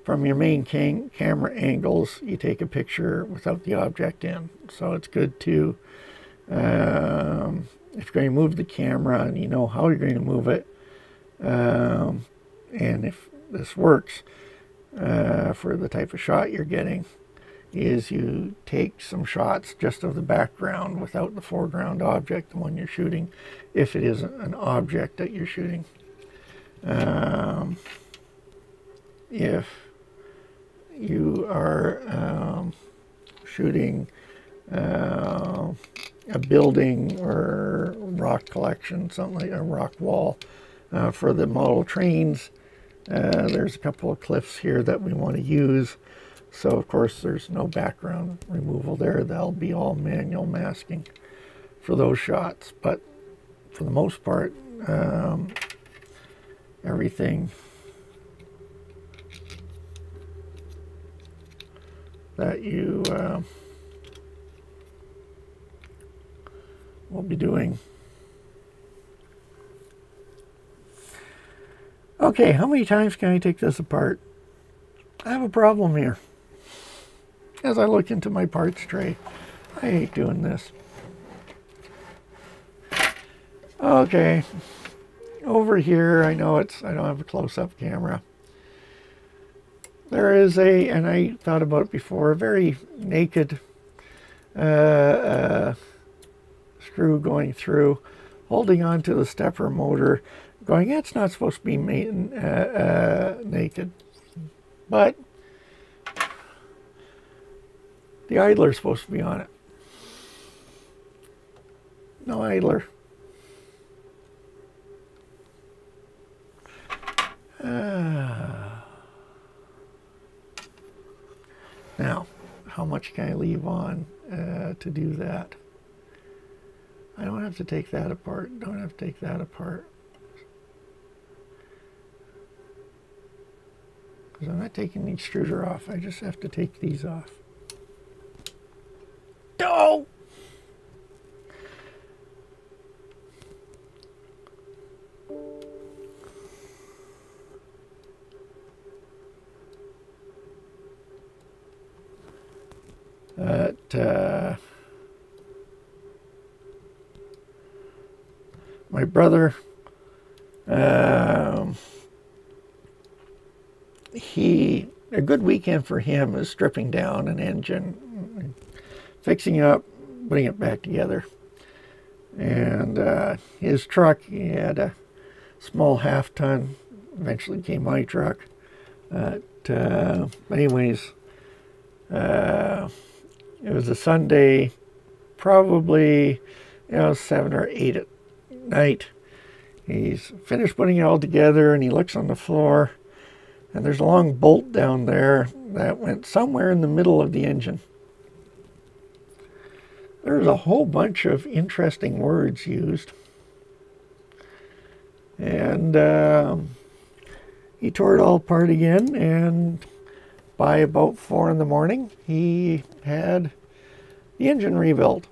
from your main camera angles, you take a picture without the object in. So it's good to, if you're going to move the camera and you know how you're going to move it, and if this works for the type of shot you're getting, is you take some shots just of the background without the foreground object, the one you're shooting, if it is an object that you're shooting. If you are shooting a building or rock collection, something like a rock wall for the model trains, there's a couple of cliffs here that we want to use. So of course there's no background removal there. That'll be all manual masking for those shots. But for the most part, everything that you will be doing. Okay, how many times can I take this apart? I have a problem here. As I look into my parts tray, I hate doing this. Okay, over here, I know I don't have a close-up camera. There is and I thought about it before, a very naked screw going through, holding on to the stepper motor, going, yeah, it's not supposed to be naked. But The idler's supposed to be on it. No idler. Now, how much can I leave on to do that? I don't have to take that apart. Don't have to take that apart. Because I'm not taking the extruder off. I just have to take these off. No! My brother, a good weekend for him is stripping down an engine, fixing it up, putting it back together. And his truck, he had a small half-ton, eventually became my truck. Anyways, it was a Sunday, probably 7 or 8 at night. He's finished putting it all together, and he looks on the floor, and there's a long bolt down there that went somewhere in the middle of the engine. There's a whole bunch of interesting words used. And he tore it all apart again, and by about 4 in the morning, he had the engine rebuilt.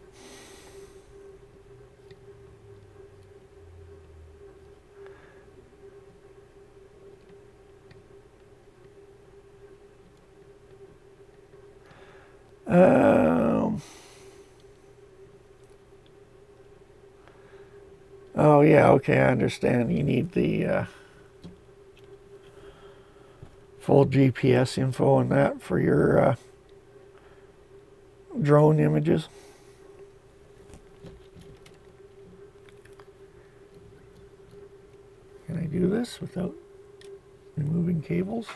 Oh yeah, okay, I understand. You need the full GPS info on that for your drone images. Can I do this without removing cables?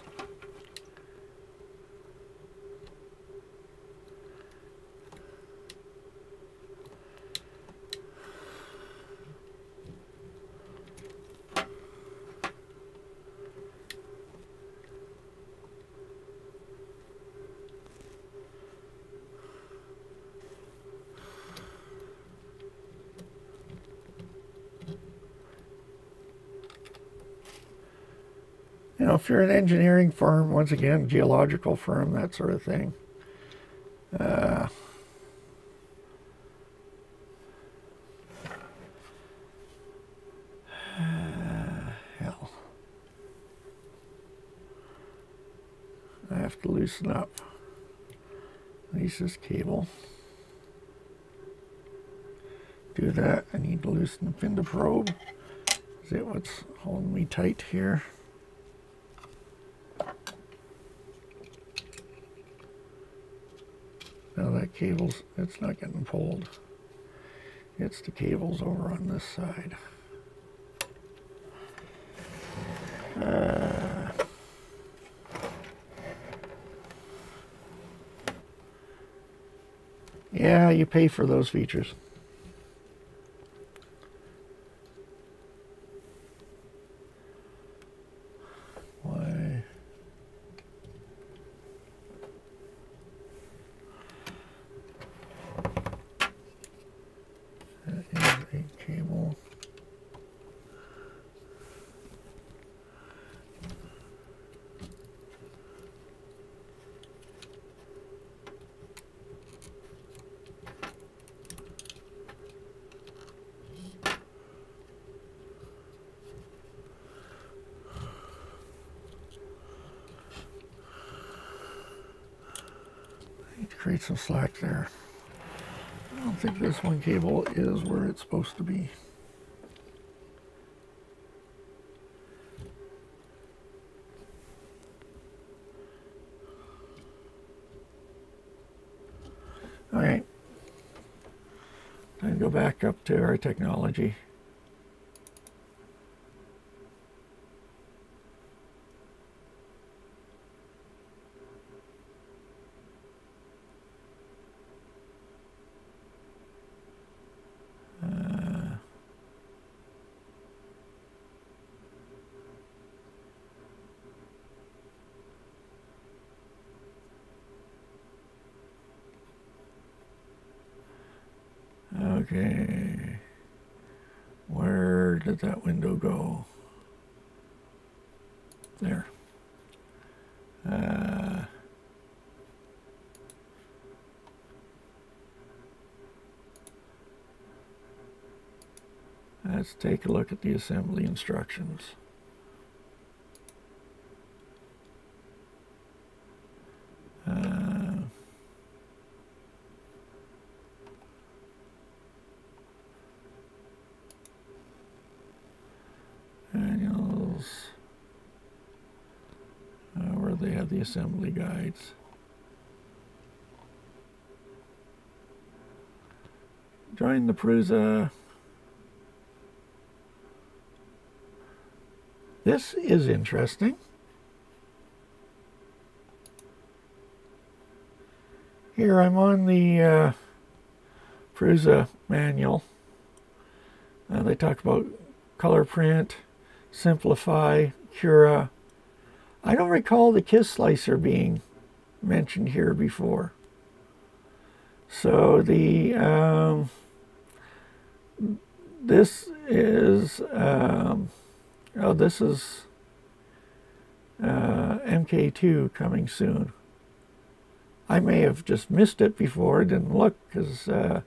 You know, if you're an engineering firm, once again, geological firm, that sort of thing, hell, I have to loosen up at least this cable. Do that, I need to loosen the pin to probe. Is it what's holding me tight here? Now that cable's, it's not getting pulled. It's the cables over on this side. Yeah, you pay for those features. Why? That is a cable. Create some slack there. I don't think this one cable is where it's supposed to be. All right. Time to go back up to our technology. Okay. Where did that window go? There. Let's take a look at the assembly instructions. Manuals. Where they have the assembly guides. Join the Prusa. This is interesting. Here I'm on the Prusa manual. They talk about color print, simplify, Cura. I don't recall the KISS slicer being mentioned here before. So the this is this is MK2 coming soon. I may have just missed it before, didn't look, because I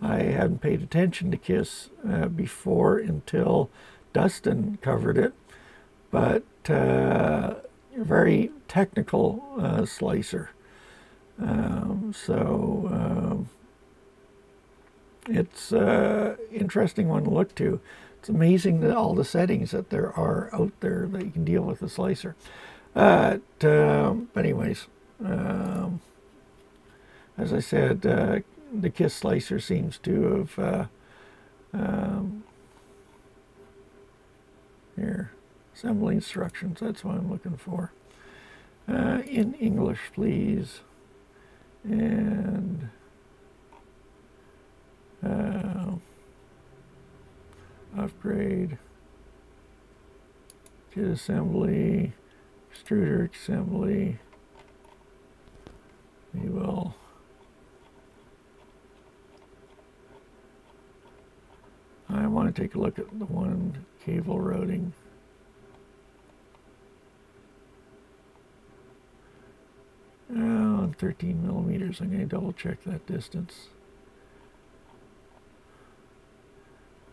hadn't paid attention to KISS before until Dustin covered it. But very technical slicer. It's an interesting one to look to. It's amazing that all the settings that there are out there that you can deal with a slicer. But anyways, as I said, the KISS slicer seems to have here, assembly instructions, that's what I'm looking for. In English, please. And upgrade, kit assembly, extruder assembly. We will I want to take a look at the one cable routing. Oh, 13 millimeters. I'm going to double check that distance.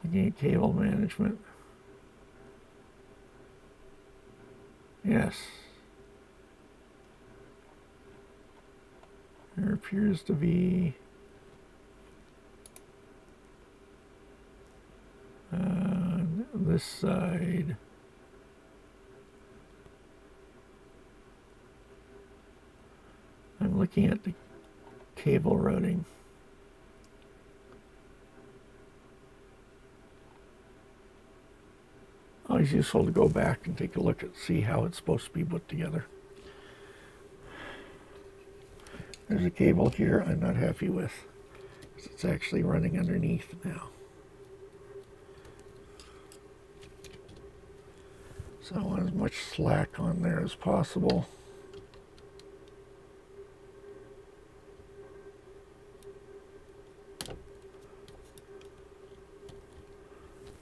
Again, cable management. Yes. There appears to be this side. I'm looking at the cable routing. Always useful to go back and take a look at see how it's supposed to be put together. There's a cable here I'm not happy with. It's actually running underneath now. So I want as much slack on there as possible.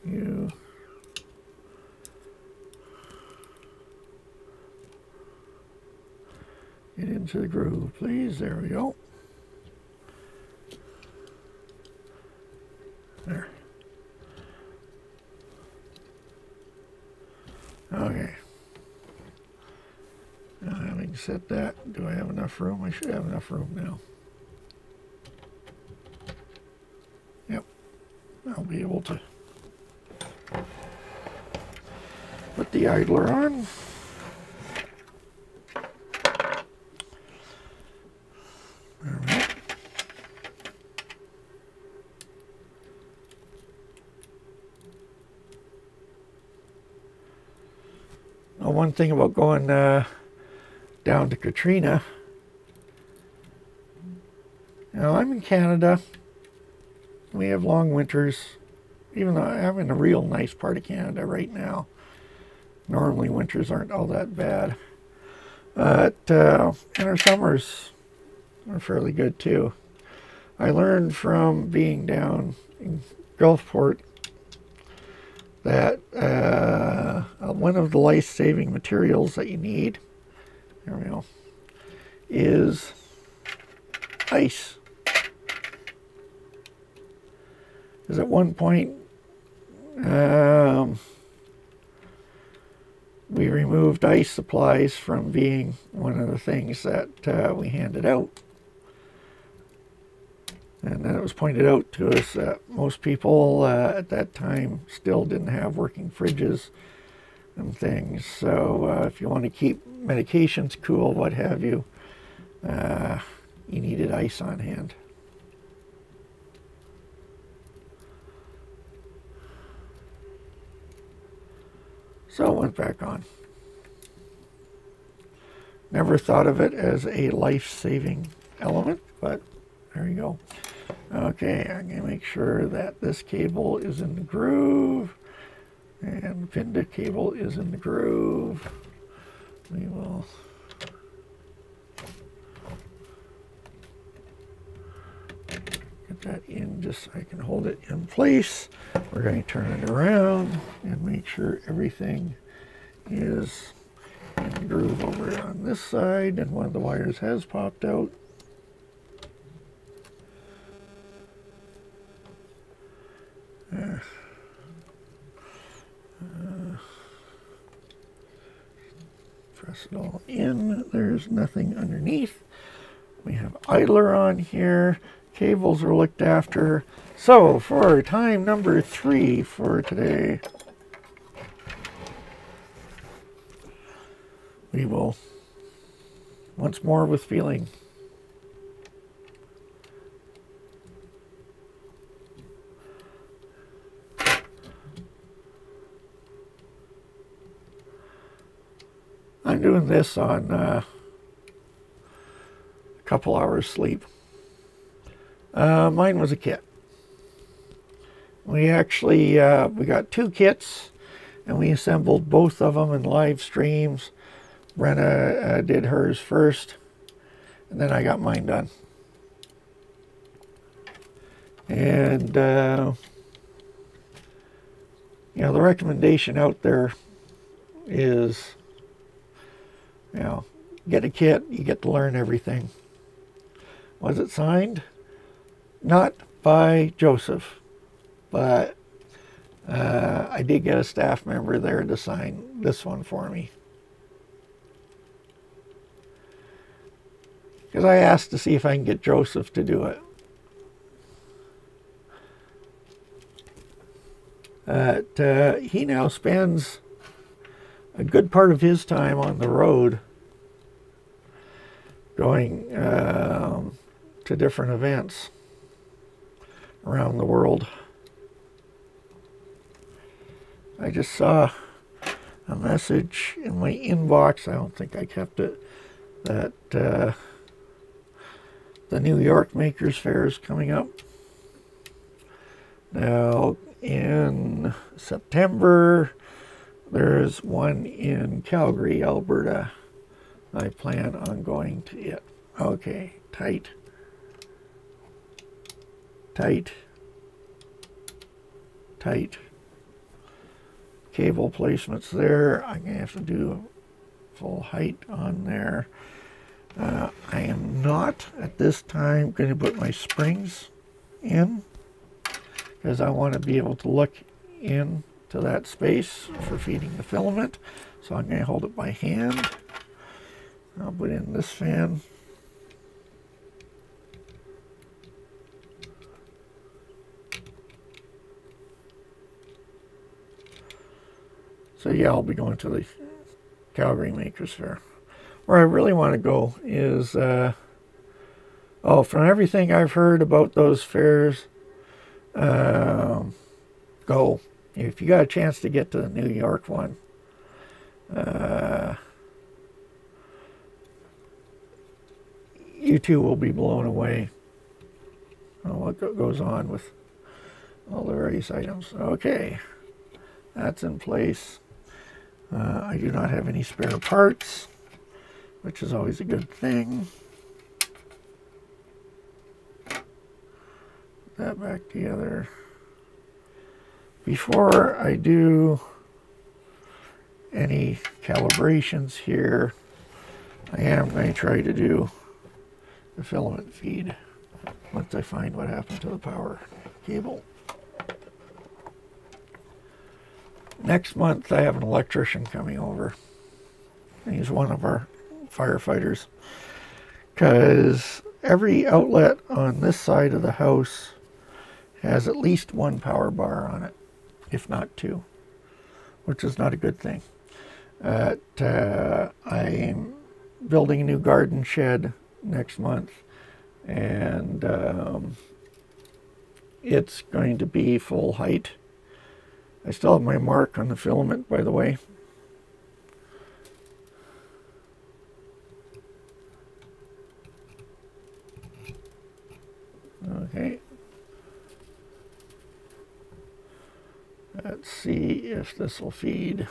You get into the groove, please. There we go. There. Okay. Now, having said that, do I have enough room? I should have enough room now. Yep. I'll be able to put the idler on. All right. Now, one thing about going down to Katrina, now I'm in Canada. We have long winters, even though I'm in a real nice part of Canada right now. Normally winters aren't all that bad. And our summers are fairly good too. I learned from being down Gulfport that one of the life-saving materials that you need, there we go, is ice. Because at one point we removed ice supplies from being one of the things that we handed out. And then it was pointed out to us that most people at that time still didn't have working fridges and things. So if you want to keep medications cool, what have you, you needed ice on hand. So it went back on. Never thought of it as a life-saving element, but there you go. Okay, I'm going to make sure that this cable is in the groove and the Pinda cable is in the groove. We will get that in just so I can hold it in place. We're going to turn it around and make sure everything is in the groove over on this side, and one of the wires has popped out. Press it all in. There's nothing underneath. We have idler on here. Cables are looked after. So for time number 3 for today, we will once more with feeling. I'm doing this on a couple hours sleep. Mine was a kit. We actually we got 2 kits, and we assembled both of them in live streams. Brenna did hers first, and then I got mine done. And you know, the recommendation out there is, you know, get a kit, you get to learn everything. Was it signed? Not by Joseph, but I did get a staff member there to sign this one for me. Because I asked to see if I can get Joseph to do it. He now spends a good part of his time on the road going to different events around the world. I just saw a message in my inbox, I don't think I kept it, that the New York Makers Fair is coming up. Now in September there's one in Calgary, Alberta. I plan on going to it. Okay, tight. Tight. Tight. Cable placements there. I'm going to have to do full height on there. I am not at this time going to put my springs in, because I want to be able to look in to that space for feeding the filament. So I'm going to hold it by hand. I'll put in this fan. So yeah, I'll be going to the Calgary Makers Fair. Where I really want to go is, from everything I've heard about those fairs, go. If you got a chance to get to the New York one, you too will be blown away on what goes on with all the various items. Okay, that's in place. I do not have any spare parts, which is always a good thing. Put that back together. before I do any calibrations here, I am going to try to do the filament feed once I find what happened to the power cable. Next month I have an electrician coming over. He's one of our firefighters, because every outlet on this side of the house has at least one power bar on it, if not two, which is not a good thing. I'm building a new garden shed next month, and it's going to be full height. I still have my mark on the filament, by the way. Okay. Let's see if this will feed.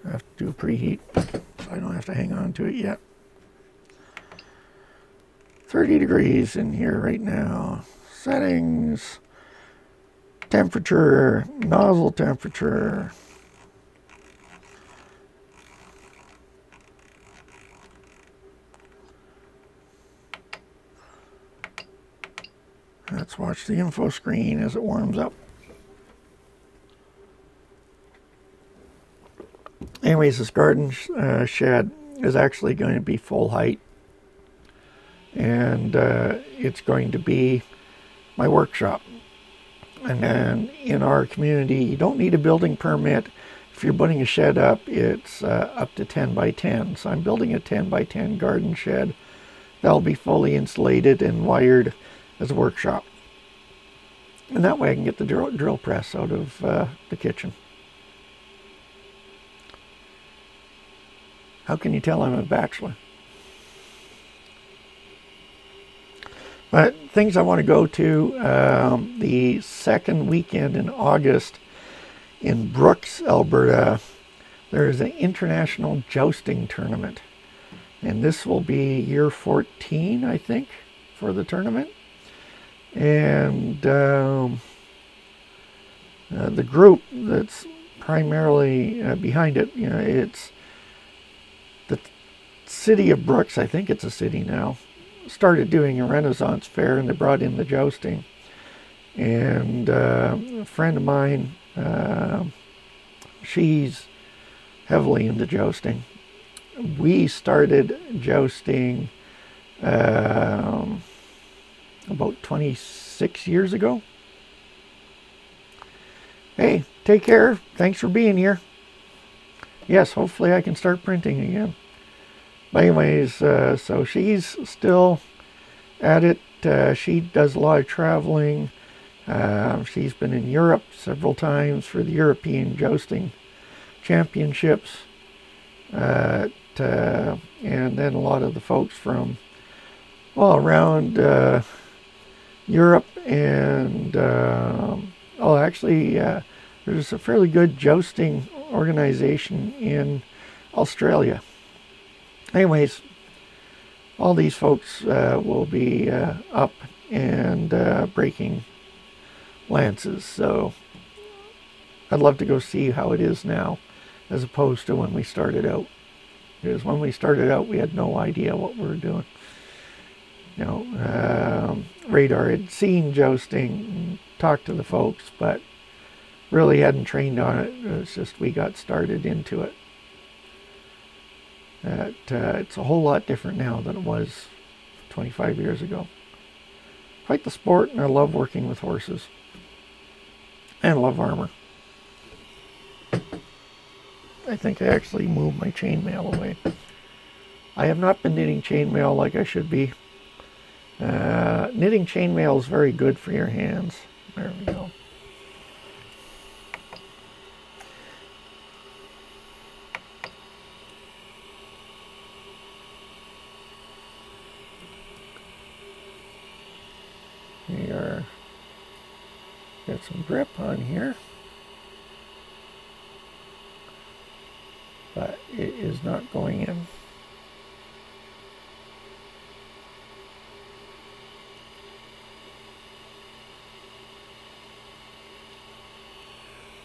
I have to do a preheat, so I don't have to hang on to it yet. 30 degrees in here right now. Settings, temperature, nozzle temperature. Let's watch the info screen as it warms up. Anyways, this garden shed is actually going to be full height, and it's going to be my workshop. And then in our community, you don't need a building permit. If you're putting a shed up, it's up to 10 by 10. So I'm building a 10 by 10 garden shed that'll be fully insulated and wired as a workshop. And that way I can get the drill press out of the kitchen. How can you tell I'm a bachelor? But things I want to go to, the second weekend in August in Brooks, Alberta, there is an international jousting tournament. And this will be year 14, I think, for the tournament. And the group that's primarily behind it, you know, it's the city of Brooks, I think it's a city now, started doing a Renaissance fair, and they brought in the jousting. And a friend of mine, she's heavily into jousting. We started jousting about 26 years ago. Hey, take care. Thanks for being here. Yes, hopefully I can start printing again. But anyways, so she's still at it. She does a lot of traveling. She's been in Europe several times for the European Jousting Championships. And then a lot of the folks from all around Europe, and actually there's a fairly good jousting organization in Australia. Anyways, all these folks will be up and breaking lances, so I'd love to go see how it is now as opposed to when we started out. Because when we started out, we had no idea what we were doing. You know, Radar had seen jousting, talked to the folks, but really hadn't trained on it. It's just we got started into it. It's a whole lot different now than it was 25 years ago. Quite the sport, and I love working with horses. And love armor. I think I actually moved my chainmail away. I have not been knitting chainmail like I should be. Knitting chainmail is very good for your hands. There we go. We are got some grip on here, but it is not going in.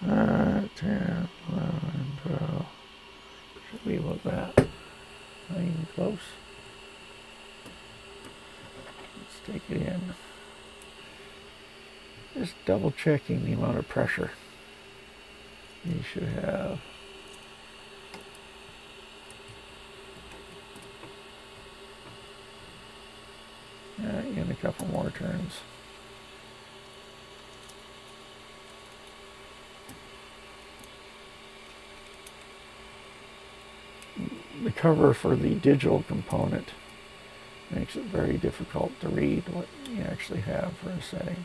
10, 11, 12. Should be about that. Not even close. Let's take it in. Just double checking the amount of pressure. You should have. In a couple more turns. The cover for the digital component makes it very difficult to read what you actually have for a setting.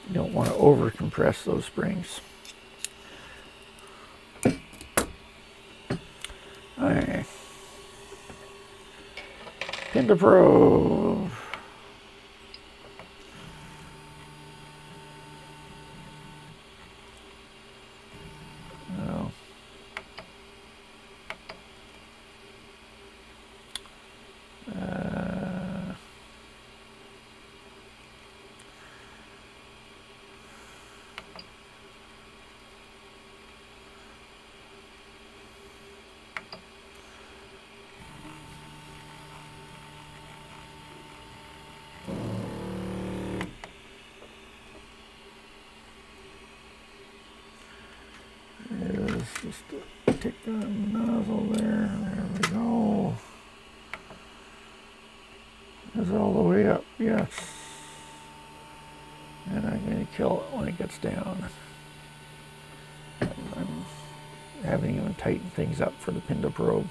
You don't want to over compress those springs. Okay. Pin to probe. Oh. Just take the nozzle there. There we go. Is it all the way up? Yes. And I'm going to kill it when it gets down. I haven't even tightened things up for the pin to probe.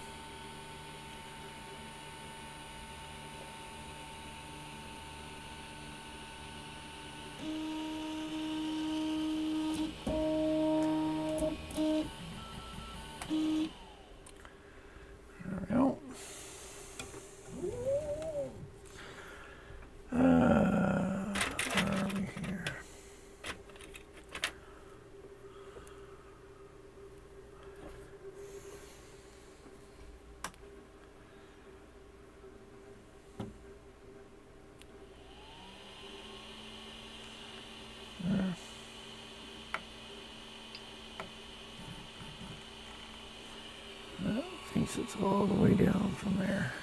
Thinks it's all the way down from there.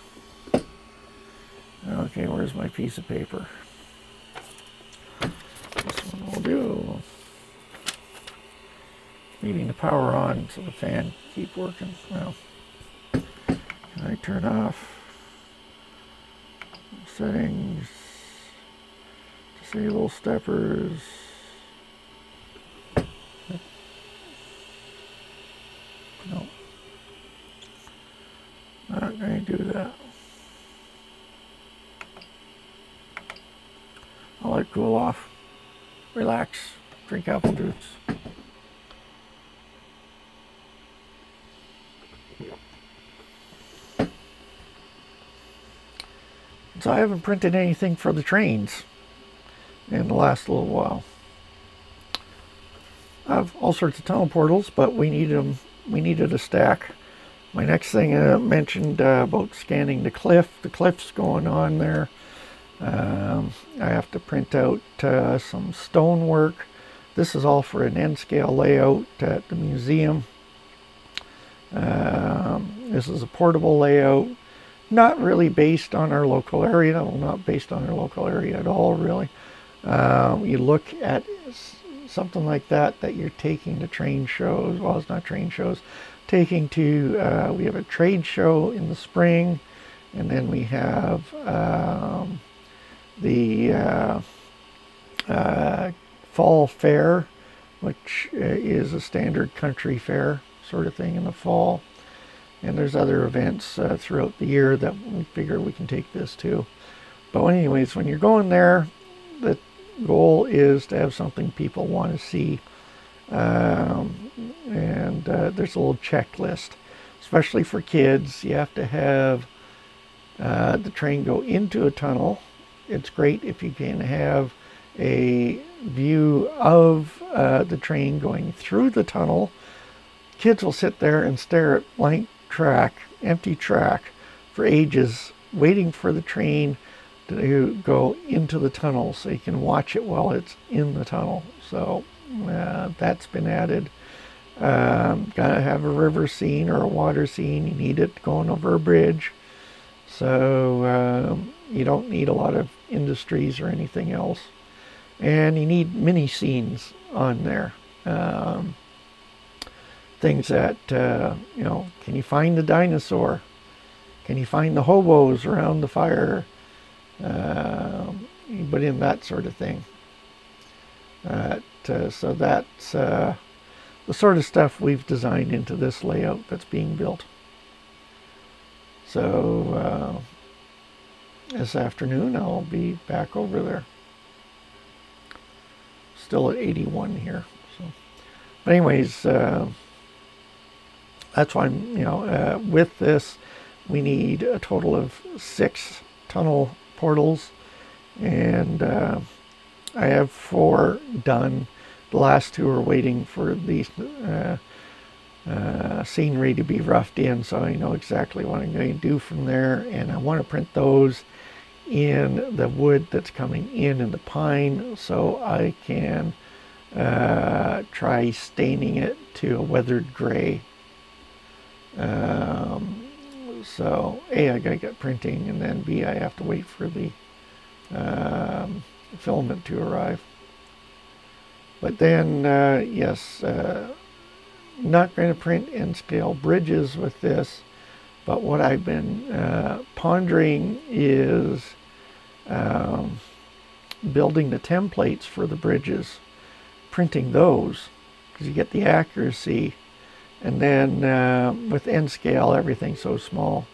Okay, where's my piece of paper? This one will do. Leaving the power on so the fan keep working. Well, can I turn off settings? Disable steppers. No. Not going to do that. I'll let it cool off. Relax. Drink apple juice. So I haven't printed anything for the trains in the last little while. I have all sorts of tunnel portals, but we needed them. We needed a stack. My next thing I mentioned about scanning the cliff. The cliff's going on there. I have to print out some stonework. This is all for an N-scale layout at the museum. This is a portable layout. Not really based on our local area. Well, not based on our local area at all, really. You look at something like that you're taking to train shows. Well, it's not train shows. Taking to, we have a trade show in the spring, and then we have the fall fair, which is a standard country fair sort of thing in the fall. And there's other events throughout the year that we figure we can take this to. But anyways, when you're going there, the goal is to have something people want to see. And there's a little checklist, especially for kids. You have to have the train go into a tunnel. It's great if you can have a view of the train going through the tunnel. Kids will sit there and stare at blank track, empty track, for ages, waiting for the train to go into the tunnel so you can watch it while it's in the tunnel. So that's been added. Gotta have a river scene or a water scene. You need it going over a bridge. So you don't need a lot of industries or anything else. And you need mini scenes on there. Things that, you know, can you find the dinosaur? Can you find the hobos around the fire? You put in that sort of thing. So that's the sort of stuff we've designed into this layout that's being built. So this afternoon I'll be back over there. Still at 81 here. So, but anyways, that's why I'm, you know, with this we need a total of 6 tunnel portals, and I have 4 done. The last 2 are waiting for the scenery to be roughed in, so I know exactly what I'm going to do from there, and I want to print those in the wood that's coming in the pine, so I can try staining it to a weathered gray. So A, I gotta get printing, and then B, I have to wait for the filament to arrive. But then, yes, not going to print and scale bridges with this, but what I've been pondering is building the templates for the bridges, printing those, because you get the accuracy, and then with end scale everything's so small,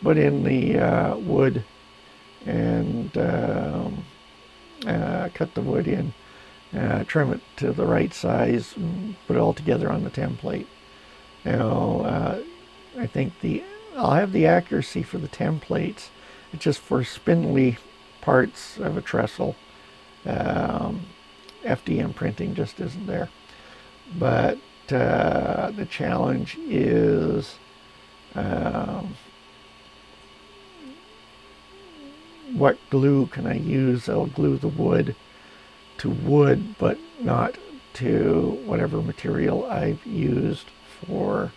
but in the wood and cut the wood in, trim it to the right size, and put it all together on the template. Now I think I'll have the accuracy for the templates. It's just for spindly parts of a trestle, FDM printing just isn't there. But the challenge is what glue can I use that'll glue the wood to wood, but not to whatever material I've used for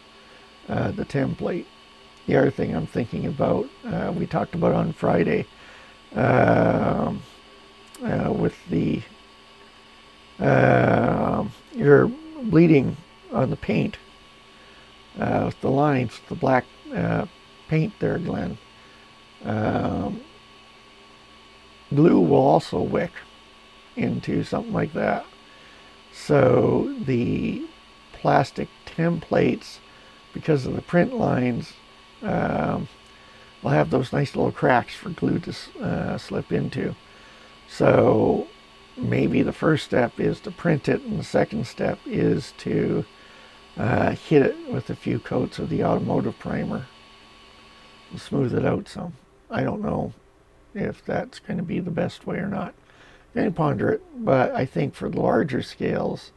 the template. The other thing I'm thinking about, we talked about on Friday, with the you're bleeding on the paint with the lines, the black paint there, Glenn. Glue will also wick into something like that. So the plastic templates, because of the print lines, will have those nice little cracks for glue to slip into. So maybe the first step is to print it, and the second step is to hit it with a few coats of the automotive primer and smooth it out some. I don't know if that's going to be the best way or not. I'm going to ponder it, but I think for the larger scales,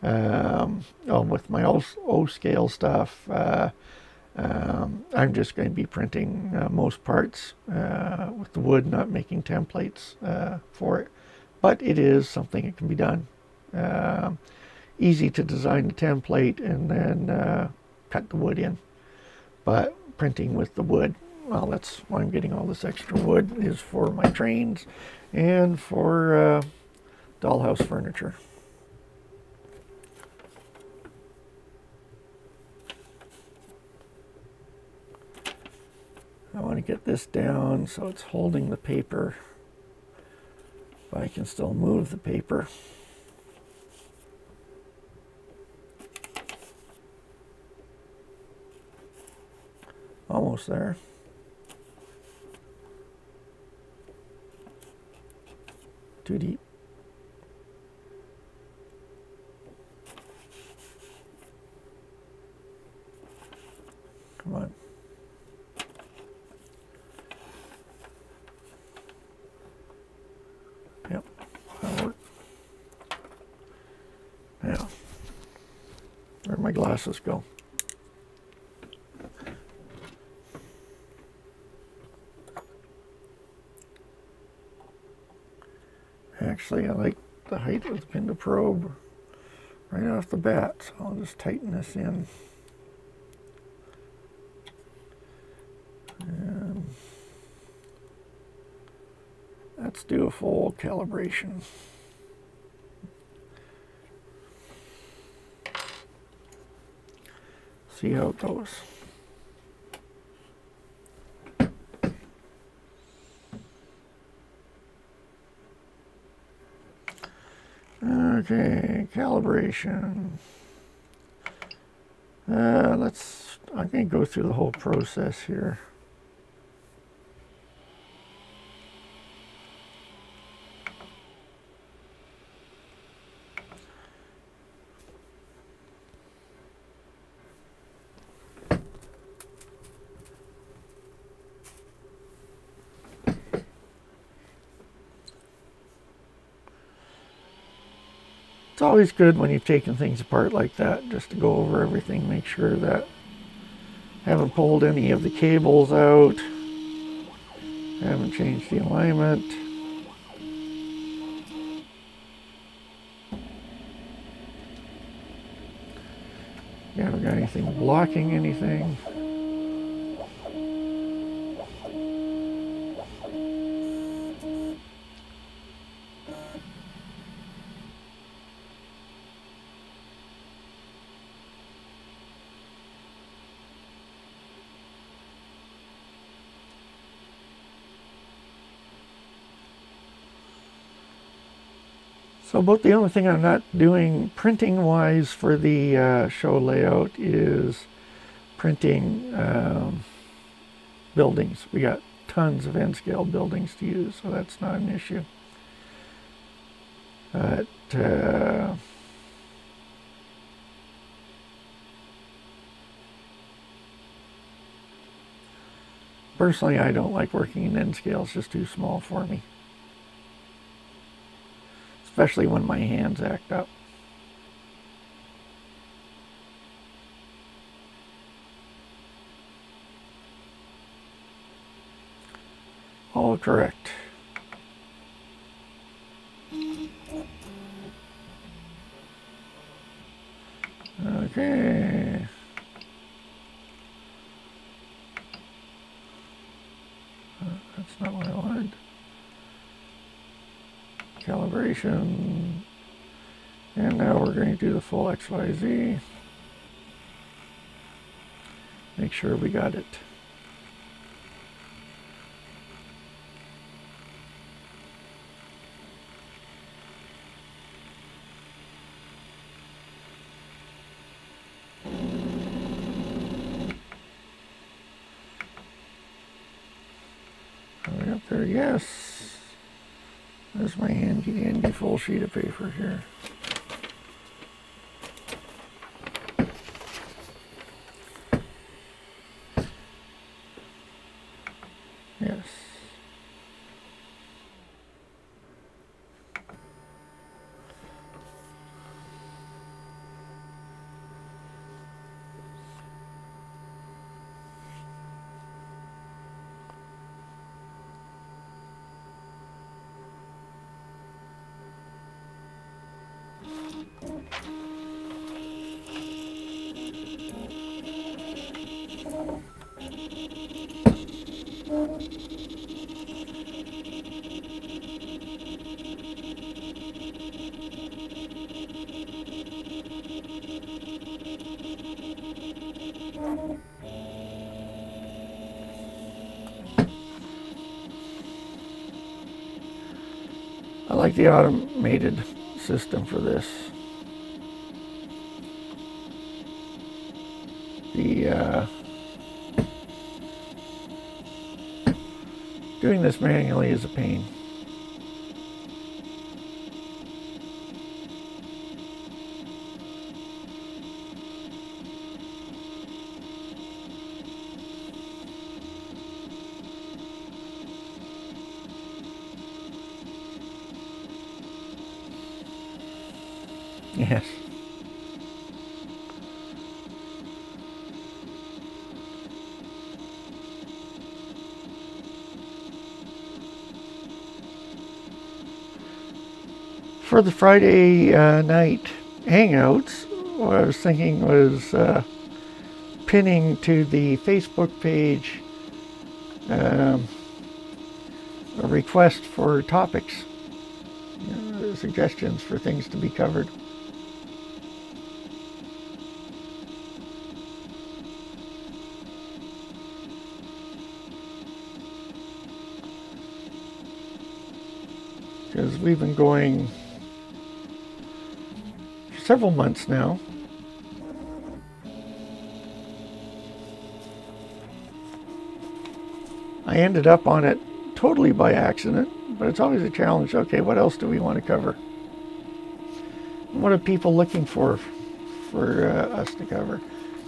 with my O scale stuff, I'm just going to be printing most parts with the wood, not making templates for it. But it is something that can be done. Easy to design the template and then cut the wood in. But printing with the wood, well, that's why I'm getting all this extra wood, is for my trains and for dollhouse furniture. I want to get this down so it's holding the paper, but I can still move the paper. Almost there. Too deep. Come on. Yep, that'll work. Now, where'd my glasses go? Actually, I like the height of the pin to probe right off the bat, so I'll just tighten this in. And let's do a full calibration. See how it goes. Okay, calibration. I'm going to go through the whole process here. It's always good when you've taken things apart like that, just to go over everything, make sure that I haven't pulled any of the cables out, haven't changed the alignment. You haven't got anything blocking anything. So about the only thing I'm not doing printing wise for the show layout is printing buildings. We got tons of N-scale buildings to use, so that's not an issue. But personally, I don't like working in N-scale. It's just too small for me. Especially when my hands act up. All correct. Okay. That's not what I wanted. Calibration, and now we're going to do the full XYZ. Make sure we got it. Are we up there? Yes. There's my handy full sheet of paper here. Yes. I like the automated system for this. Doing this manually is a pain. Yes. For the Friday night hangouts, what I was thinking was pinning to the Facebook page a request for topics, suggestions for things to be covered. Because we've been going for several months now. I ended up on it totally by accident, but it's always a challenge. Okay, what else do we want to cover? What are people looking for us to cover?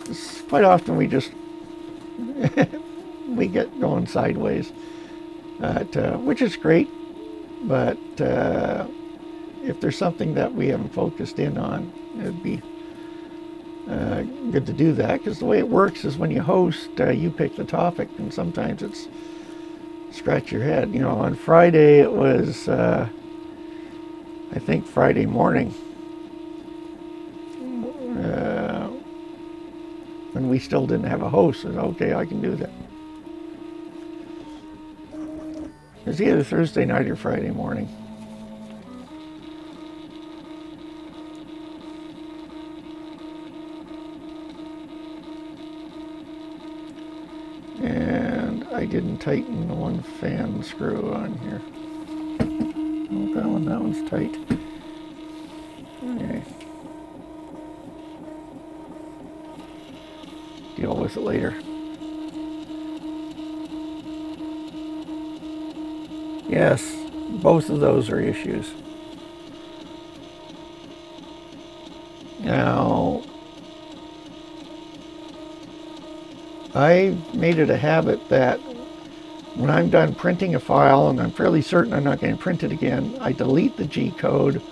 It's quite often we just we get going sideways, which is great. But if there's something that we haven't focused in on, it'd be good to do that, because the way it works is when you host, you pick the topic, and sometimes it's scratch your head. You know, on Friday it was, I think Friday morning, when we still didn't have a host. I said, okay, I can do that. It was either Thursday night or Friday morning. And I didn't tighten the one fan screw on here. Oh, that one's tight. Okay. Deal with it later. Yes, both of those are issues. Now, I made it a habit that when I'm done printing a file, and I'm fairly certain I'm not going to print it again, I delete the G-code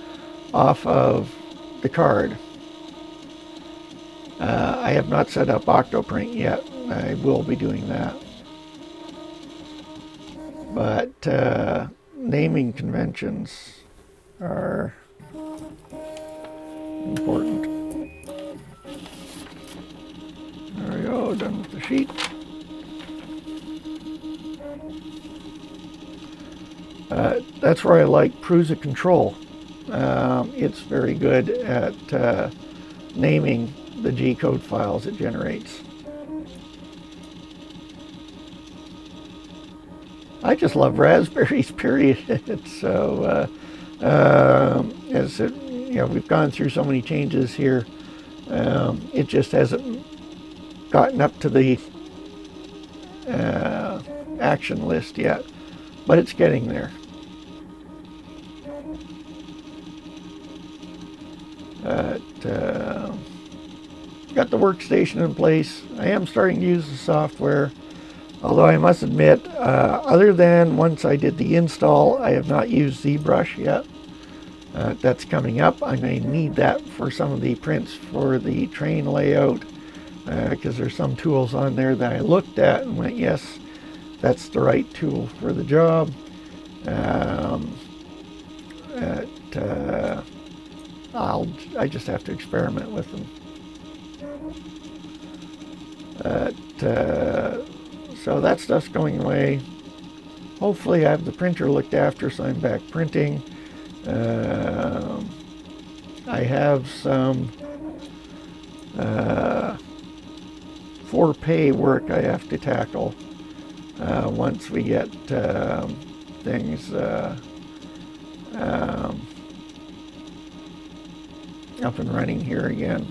off of the card. I have not set up Octoprint yet. I will be doing that. But naming conventions are important. There we go, done with the sheet. That's where I like Prusa Control. It's very good at naming the G-code files it generates. I just love raspberries, period. So, as it, we've gone through so many changes here, it just hasn't gotten up to the action list yet, but it's getting there. Got the workstation in place. I am starting to use the software. Although I must admit, other than once I did the install, I have not used ZBrush yet. That's coming up. I may need that for some of the prints for the train layout, because there's some tools on there that I looked at and went, yes, that's the right tool for the job. I just have to experiment with them. So that stuff's going away. Hopefully I have the printer looked after, so I'm back printing. I have some for pay work I have to tackle once we get things up and running here again.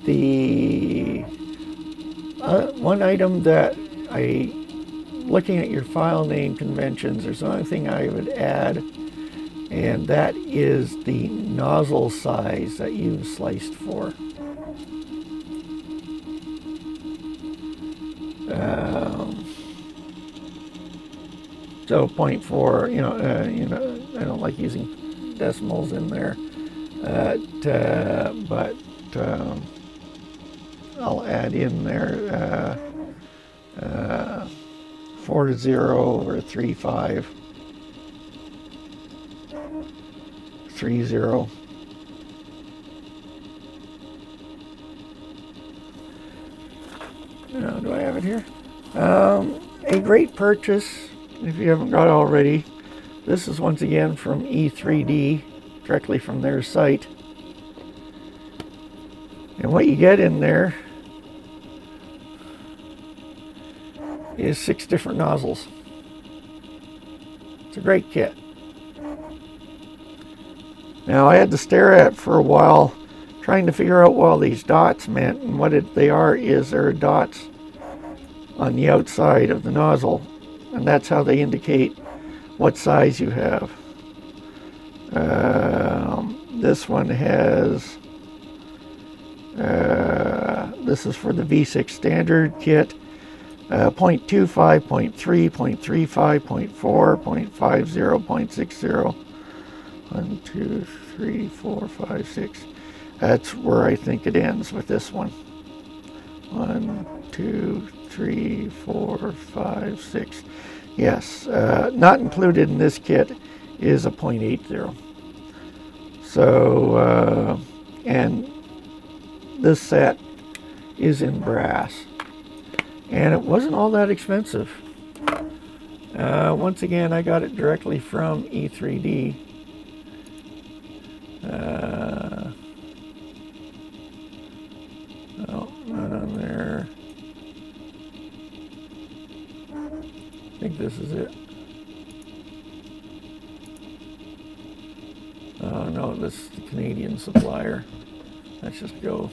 The one item that looking at your file name conventions, there's another thing I would add, and that is the nozzle size that you've sliced for. So 0.4, I don't like using decimals in there, but I'll add in there 4.0 or 3.5. 3.0. Now, do I have it here? A great purchase, if you haven't got it already. This is once again from E3D, directly from their site. And what you get in there is 6 different nozzles. It's a great kit. Now, I had to stare at it for a while, trying to figure out what all these dots meant, and what they are is there are dots on the outside of the nozzle, and that's how they indicate what size you have. This one has, this is for the V6 standard kit, 0.25, 0.3, 0.35, 0.4, 0.50, 0.60. 1, 2, 3, 4, 5, 6. That's where I think it ends with this one. 1, 2, 3, 4, 5, 6. Yes, not included in this kit is a 0.80. So, and this set is in brass. And it wasn't all that expensive. Once again, I got it directly from E3D. Oh, not on there. I think this is it. Oh no, this is the Canadian supplier. Let's just go.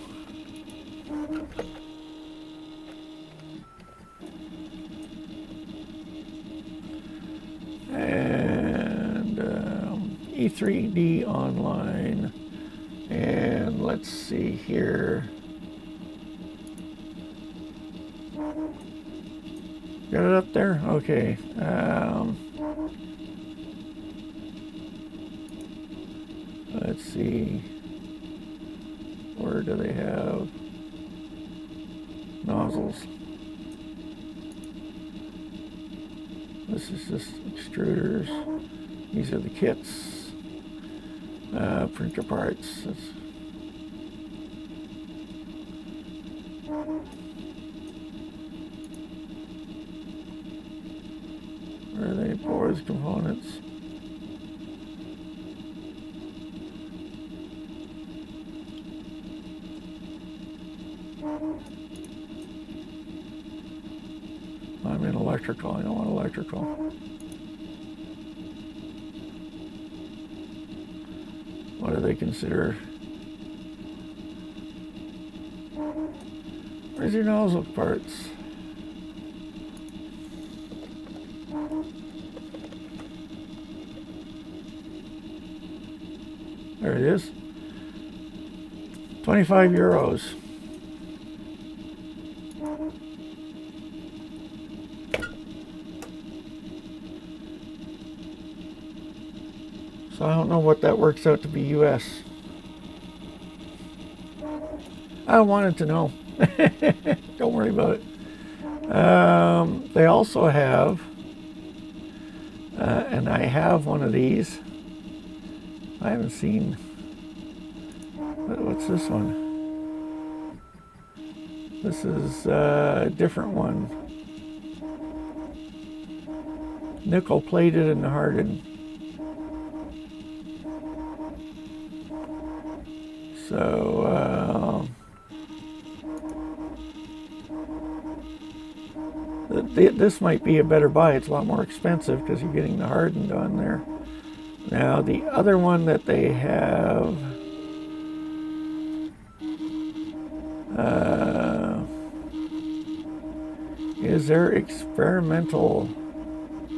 And E3D online. And let's see here. Got it up there? Okay. Let's see. Where do they have nozzles? This is just extruders. These are the kits. Printer parts. Where are they? Pores, components. I'm in electrical. I don't want electrical. What do they consider? Where's your nozzle parts? There it is. 25 euros. So I don't know what that works out to be US. I wanted to know. Don't worry about it. They also have, and I have one of these. I haven't seen, what's this one? This is a different one. Nickel plated and hardened. So, this might be a better buy. It's a lot more expensive because you're getting the hardened on there. Now, the other one that they have, is their experimental.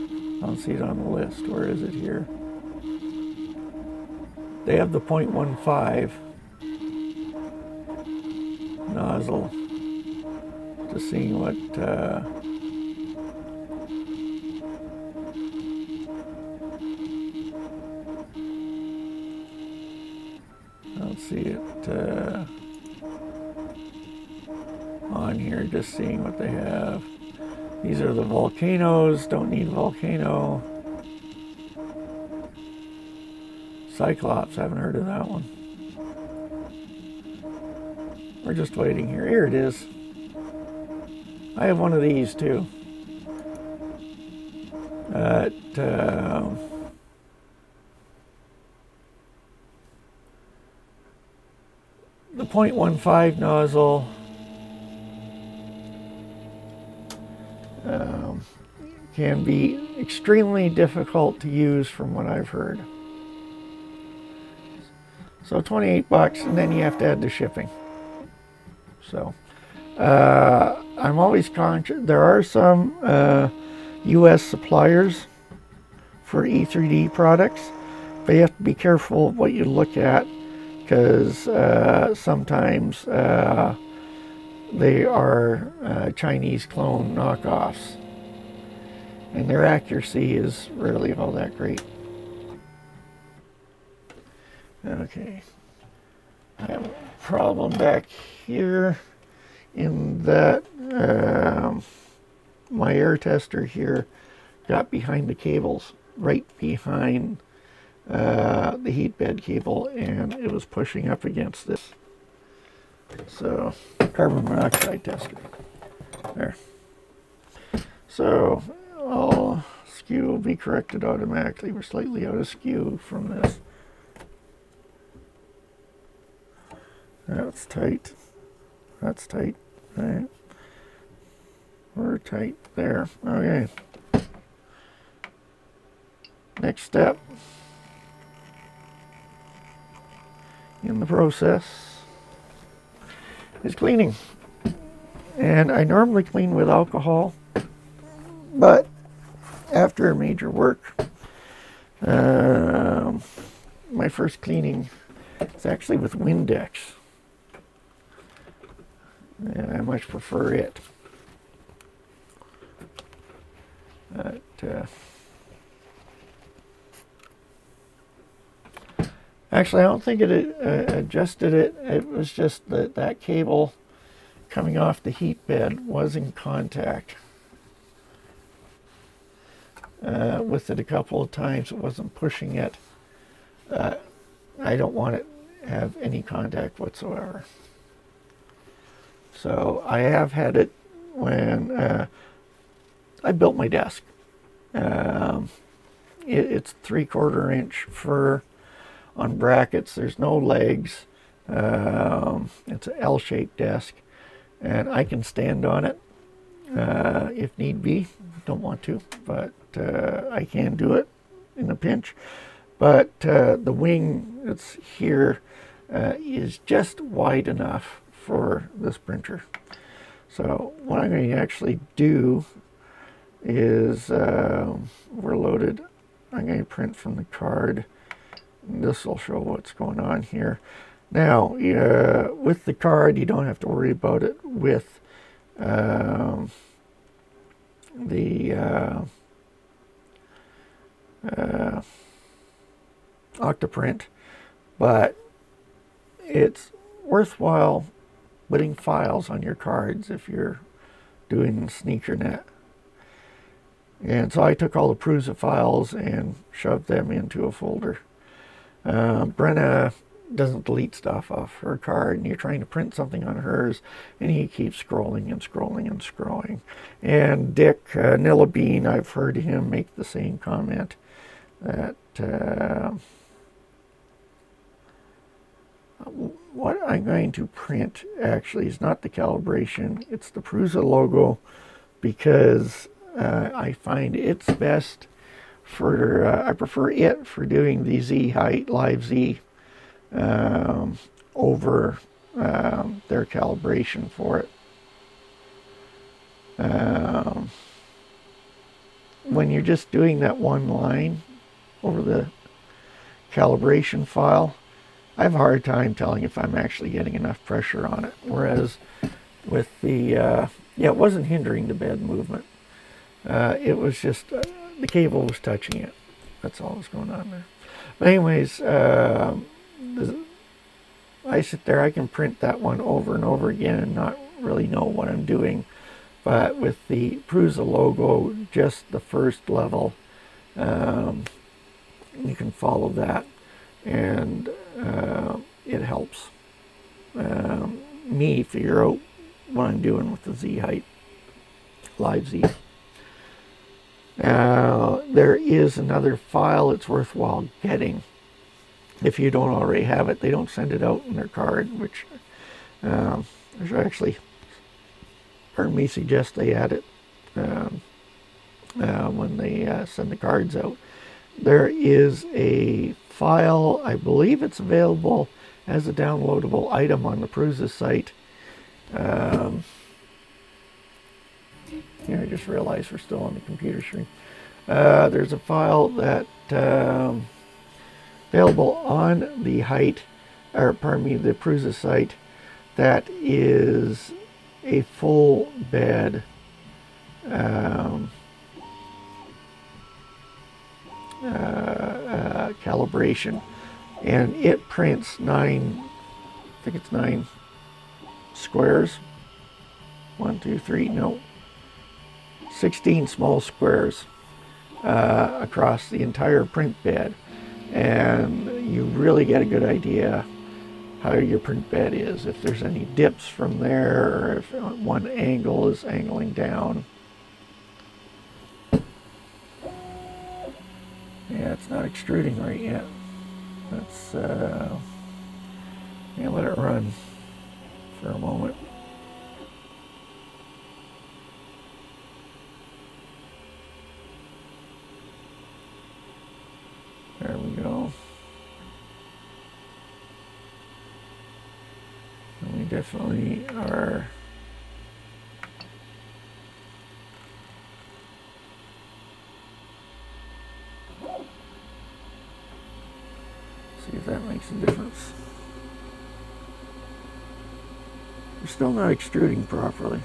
I don't see it on the list. Where is it here? They have the 0.15 nozzle. Just seeing what I don't see it on here. Just seeing what they have. These are the volcanoes. Don't need volcano. Cyclops, haven't heard of that one. We're just waiting here. Here it is. I have one of these too. The 0.15 nozzle. Can be extremely difficult to use from what I've heard. So 28 bucks, and then you have to add the shipping. So I'm always conscious. There are some US suppliers for E3D products, but you have to be careful of what you look at, because sometimes they are Chinese clone knockoffs, and their accuracy is rarely all that great. Okay, I have a problem back here in that my air tester here got behind the cables, right behind the heat bed cable, and it was pushing up against this. So, carbon monoxide tester. There. So, all skew will be corrected automatically. We're slightly out of skew from this. That's tight. That's tight. All right. We're tight there. Okay. Next step in the process is cleaning. And I normally clean with alcohol, but after major work, my first cleaning is actually with Windex. And I much prefer it. But, actually, I don't think it adjusted it. It was just that that cable coming off the heat bed was in contact with it a couple of times. It wasn't pushing it. I don't want it to have any contact whatsoever. So I have had it when I built my desk. It's 3/4 inch fir on brackets. There's no legs. It's an L-shaped desk, and I can stand on it if need be. Don't want to, but I can do it in a pinch. But the wing that's here is just wide enough for this printer. So what I'm going to actually do is we're loaded. I'm going to print from the card. This will show what's going on here. Now, with the card, you don't have to worry about it with the Octoprint, but it's worthwhile putting files on your cards if you're doing SneakerNet. And so I took all the Prusa files and shoved them into a folder. Brenna doesn't delete stuff off her card, and you're trying to print something on hers, and he keeps scrolling and scrolling and scrolling. And Dick Nillabean, I've heard him make the same comment, that what I'm going to print actually is not the calibration, it's the Prusa logo, because I find it's best for, I prefer it for doing the Z height, live Z, over their calibration for it. When you're just doing that one line over the calibration file, I have a hard time telling if I'm actually getting enough pressure on it. Whereas with the, yeah, it wasn't hindering the bed movement. It was just, the cable was touching it. That's all that was going on there. But anyways, I sit there, I can print that one over and over again and not really know what I'm doing. But with the Prusa logo, just the first level, you can follow that, and it helps me figure out what I'm doing with the Z height, live Z. There is another file it's worthwhile getting if you don't already have it. They don't send it out in their card, which there's actually, pardon me, suggest they add it when they send the cards out. There is a file, I believe it's available as a downloadable item on the Prusa site. Here, I just realized we're still on the computer screen. There's a file that available on the height, or pardon me, the Prusa site, that is a full bed calibration, and it prints 9, I think it's 9 squares. 16 small squares across the entire print bed, and you really get a good idea how your print bed is, if there's any dips from there, or if one angle is angling down. Yeah, it's not extruding right yet. Let's yeah, let it run for a moment. There we go. And we definitely are see if that makes a difference. We're still not extruding properly.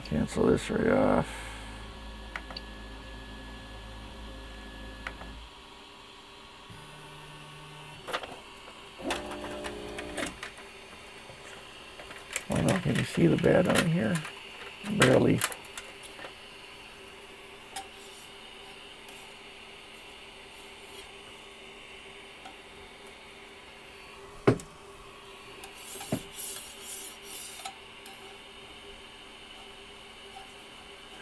Cancel this right off. I don't know, can you see the bed on here? Barely.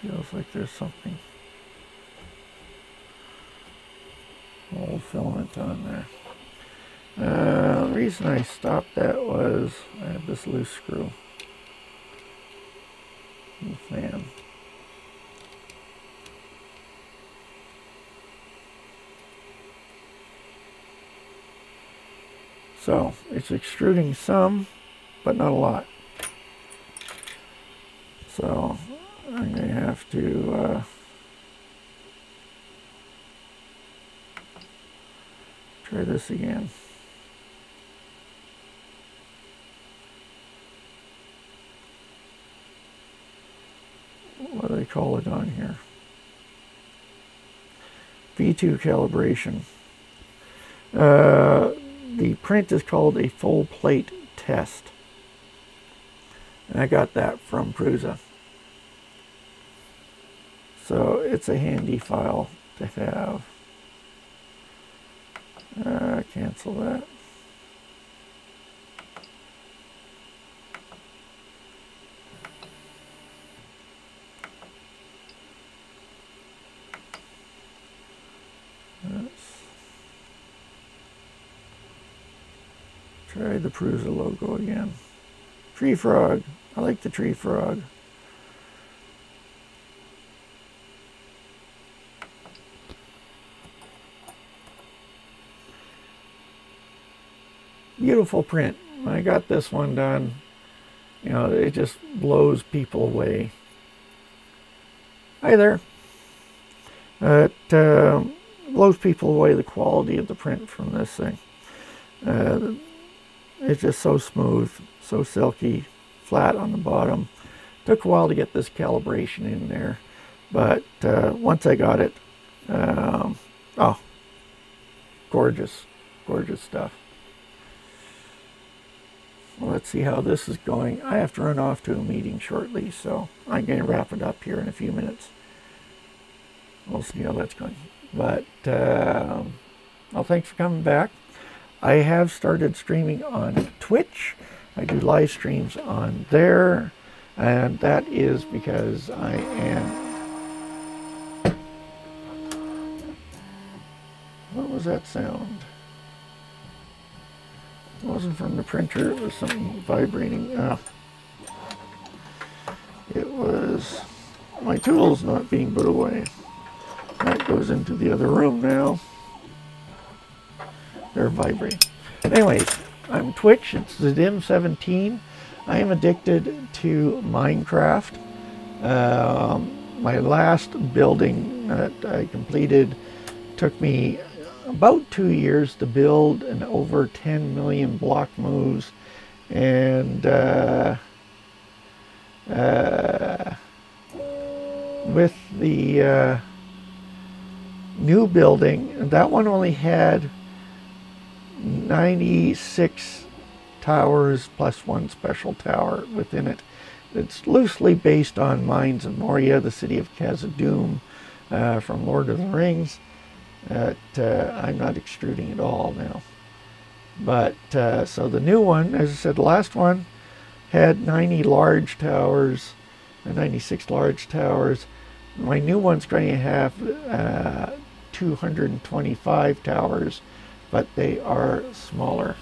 Feels like there's something, old filament on there. The reason I stopped that was I had this loose screw in the fan. So it's extruding some, but not a lot. So I'm going to have to try this again. What do they call it on here? V2 calibration. The print is called a full plate test. And I got that from Prusa. So it's a handy file to have. Cancel that. Let's try the Prusa logo again. Tree frog. I like the tree frog. Beautiful print. When I got this one done, you know, it just blows people away. Hi there. It blows people away, the quality of the print from this thing. It's just so smooth, so silky, flat on the bottom. Took a while to get this calibration in there, but once I got it Oh, gorgeous, gorgeous stuff. Well, let's see how this is going. I have to run off to a meeting shortly, so I'm going to wrap it up here in a few minutes. We'll see how that's going. But, well, thanks for coming back. I have started streaming on Twitch. I do live streams on there, and that is because I am... What was that sound? It wasn't from the printer, it was something vibrating. It was my tools not being put away. That goes into the other room now. They're vibrating. Anyways, I'm Twitch, it's Zidim17. I am addicted to Minecraft. My last building that I completed took me about 2 years to build, and over 10 million block moves, and with the new building, that one only had 96 towers plus one special tower within it. It's loosely based on Mines of Moria, the city of Khazad-dûm from Lord of the Rings. I'm not extruding at all now. But, so the new one, as I said, the last one had 90 large towers, 96 large towers. My new one's going to have 225 towers, but they are smaller.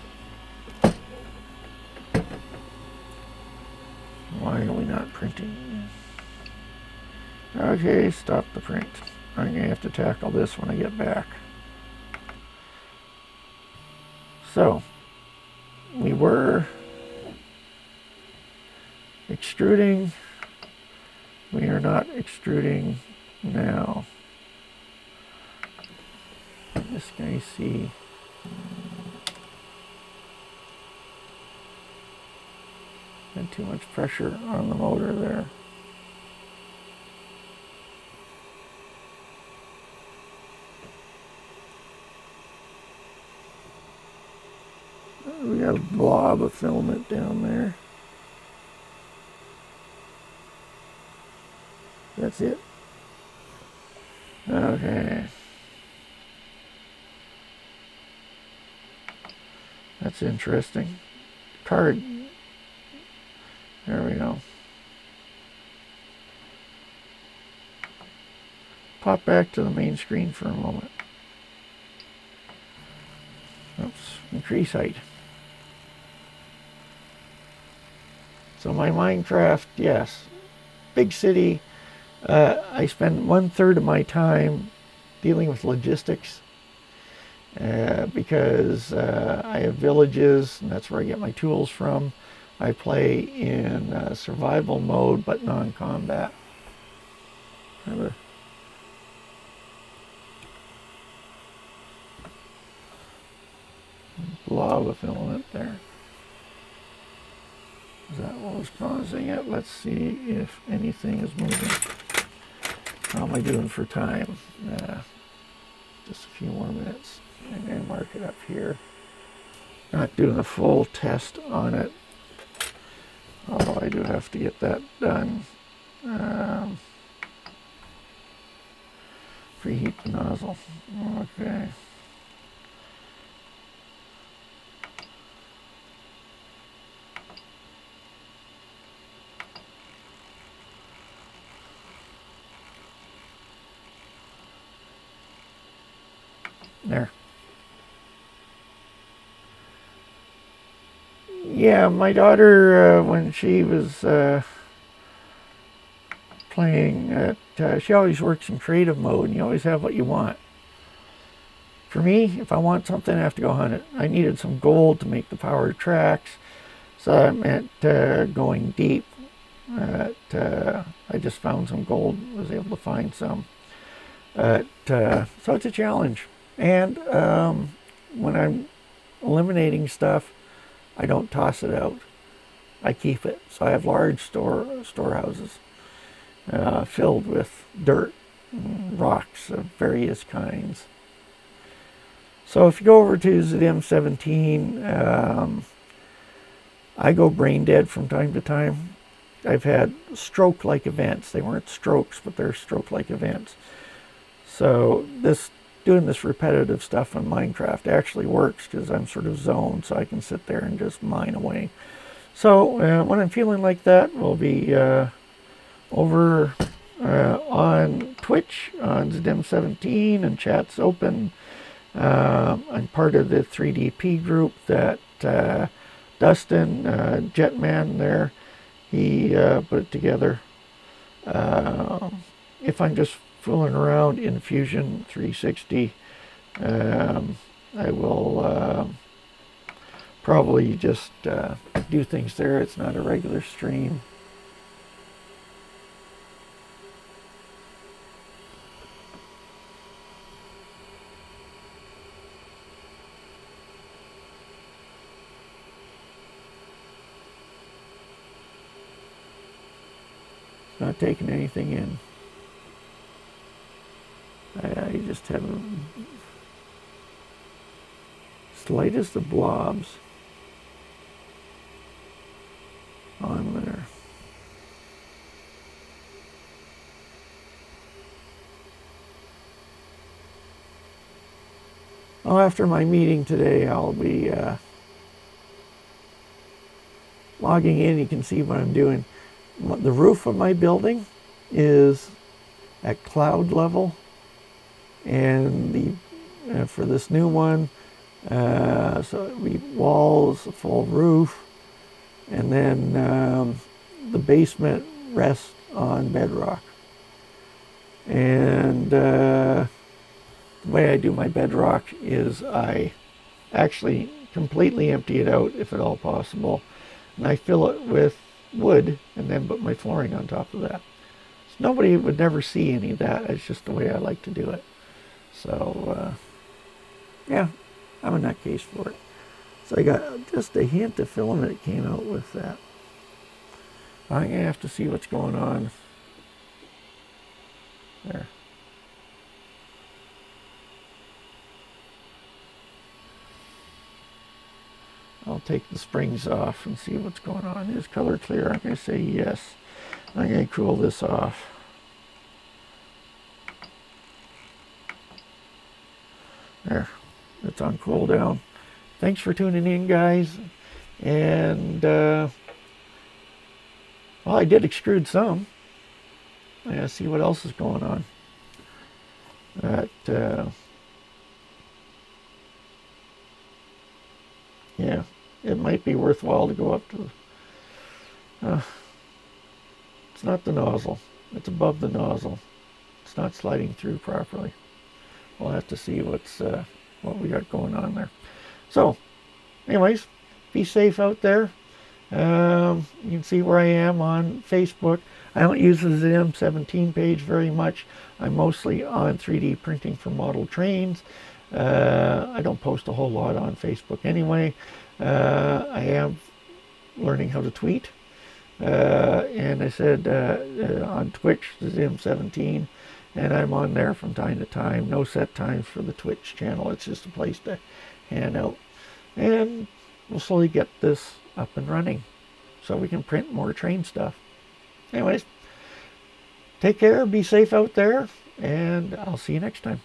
Why are we not printing? Okay, stop the print. I'm going to have to tackle this when I get back. So, we were extruding. We are not extruding now. This guy see. Had too much pressure on the motor there. We got a blob of filament down there. That's it. Okay. That's interesting. Card. There we go. Pop back to the main screen for a moment. Oops, increase height. So my Minecraft, yes, big city. I spend 1/3 of my time dealing with logistics because I have villages, and that's where I get my tools from. I play in survival mode, but non-combat. Have a blob of filament there. Is that what was causing it? Let's see if anything is moving. How am I doing for time? Just a few more minutes. I'm going to mark it up here. Not doing a full test on it, although I do have to get that done. Preheat the nozzle. Okay. There. Yeah, my daughter, when she was playing, she always works in creative mode, and you always have what you want. For me, if I want something, I have to go hunt it. I needed some gold to make the power tracks, so I meant going deep. I just found some gold, was able to find some. So it's a challenge. And when I'm eliminating stuff, I don't toss it out. I keep it. So I have large storehouses filled with dirt rocks of various kinds. So if you go over to Zidim 17, I go brain dead from time to time. I've had stroke-like events. They weren't strokes, but they're stroke-like events. So doing this repetitive stuff on Minecraft actually works because I'm sort of zoned, so I can sit there and just mine away. So when I'm feeling like that, we'll be over on Twitch on Zidim 17, and chat's open. I'm part of the 3DP group that Dustin, Jetman there, he put it together. If I'm just fooling around in Fusion 360, I will probably just do things there. It's not a regular stream. Not taking anything in. I just have slightest of blobs on there. Well, after my meeting today, I'll be logging in. You can see what I'm doing. The roof of my building is at cloud level, and for this new one, so it'll be walls, a full roof, and then the basement rests on bedrock. And the way I do my bedrock is I actually completely empty it out, if at all possible, and I fill it with wood and then put my flooring on top of that. So nobody would never see any of that. It's just the way I like to do it. So yeah, I'm a nutcase for it. So I got just a hint of filament came out with that. I'm gonna have to see what's going on there. I'll take the springs off and see what's going on. Is color clear? I'm going to say yes. I'm going to cool this off. There, it's on cool down. Thanks for tuning in, guys. And well, I did extrude some. I gotta see what else is going on. Yeah, it might be worthwhile to go up to it's not the nozzle. It's above the nozzle. It's not sliding through properly. We'll have to see what we got going on there. So, anyways, be safe out there. You can see where I am on Facebook. I don't use the Zidim 17 page very much. I'm mostly on 3D printing for model trains. I don't post a whole lot on Facebook anyway. I am learning how to tweet. And I said on Twitch, Zidim 17, and I'm on there from time to time. No set times for the Twitch channel. It's just a place to hand out. And we'll slowly get this up and running so we can print more train stuff. Anyways, take care, be safe out there, and I'll see you next time.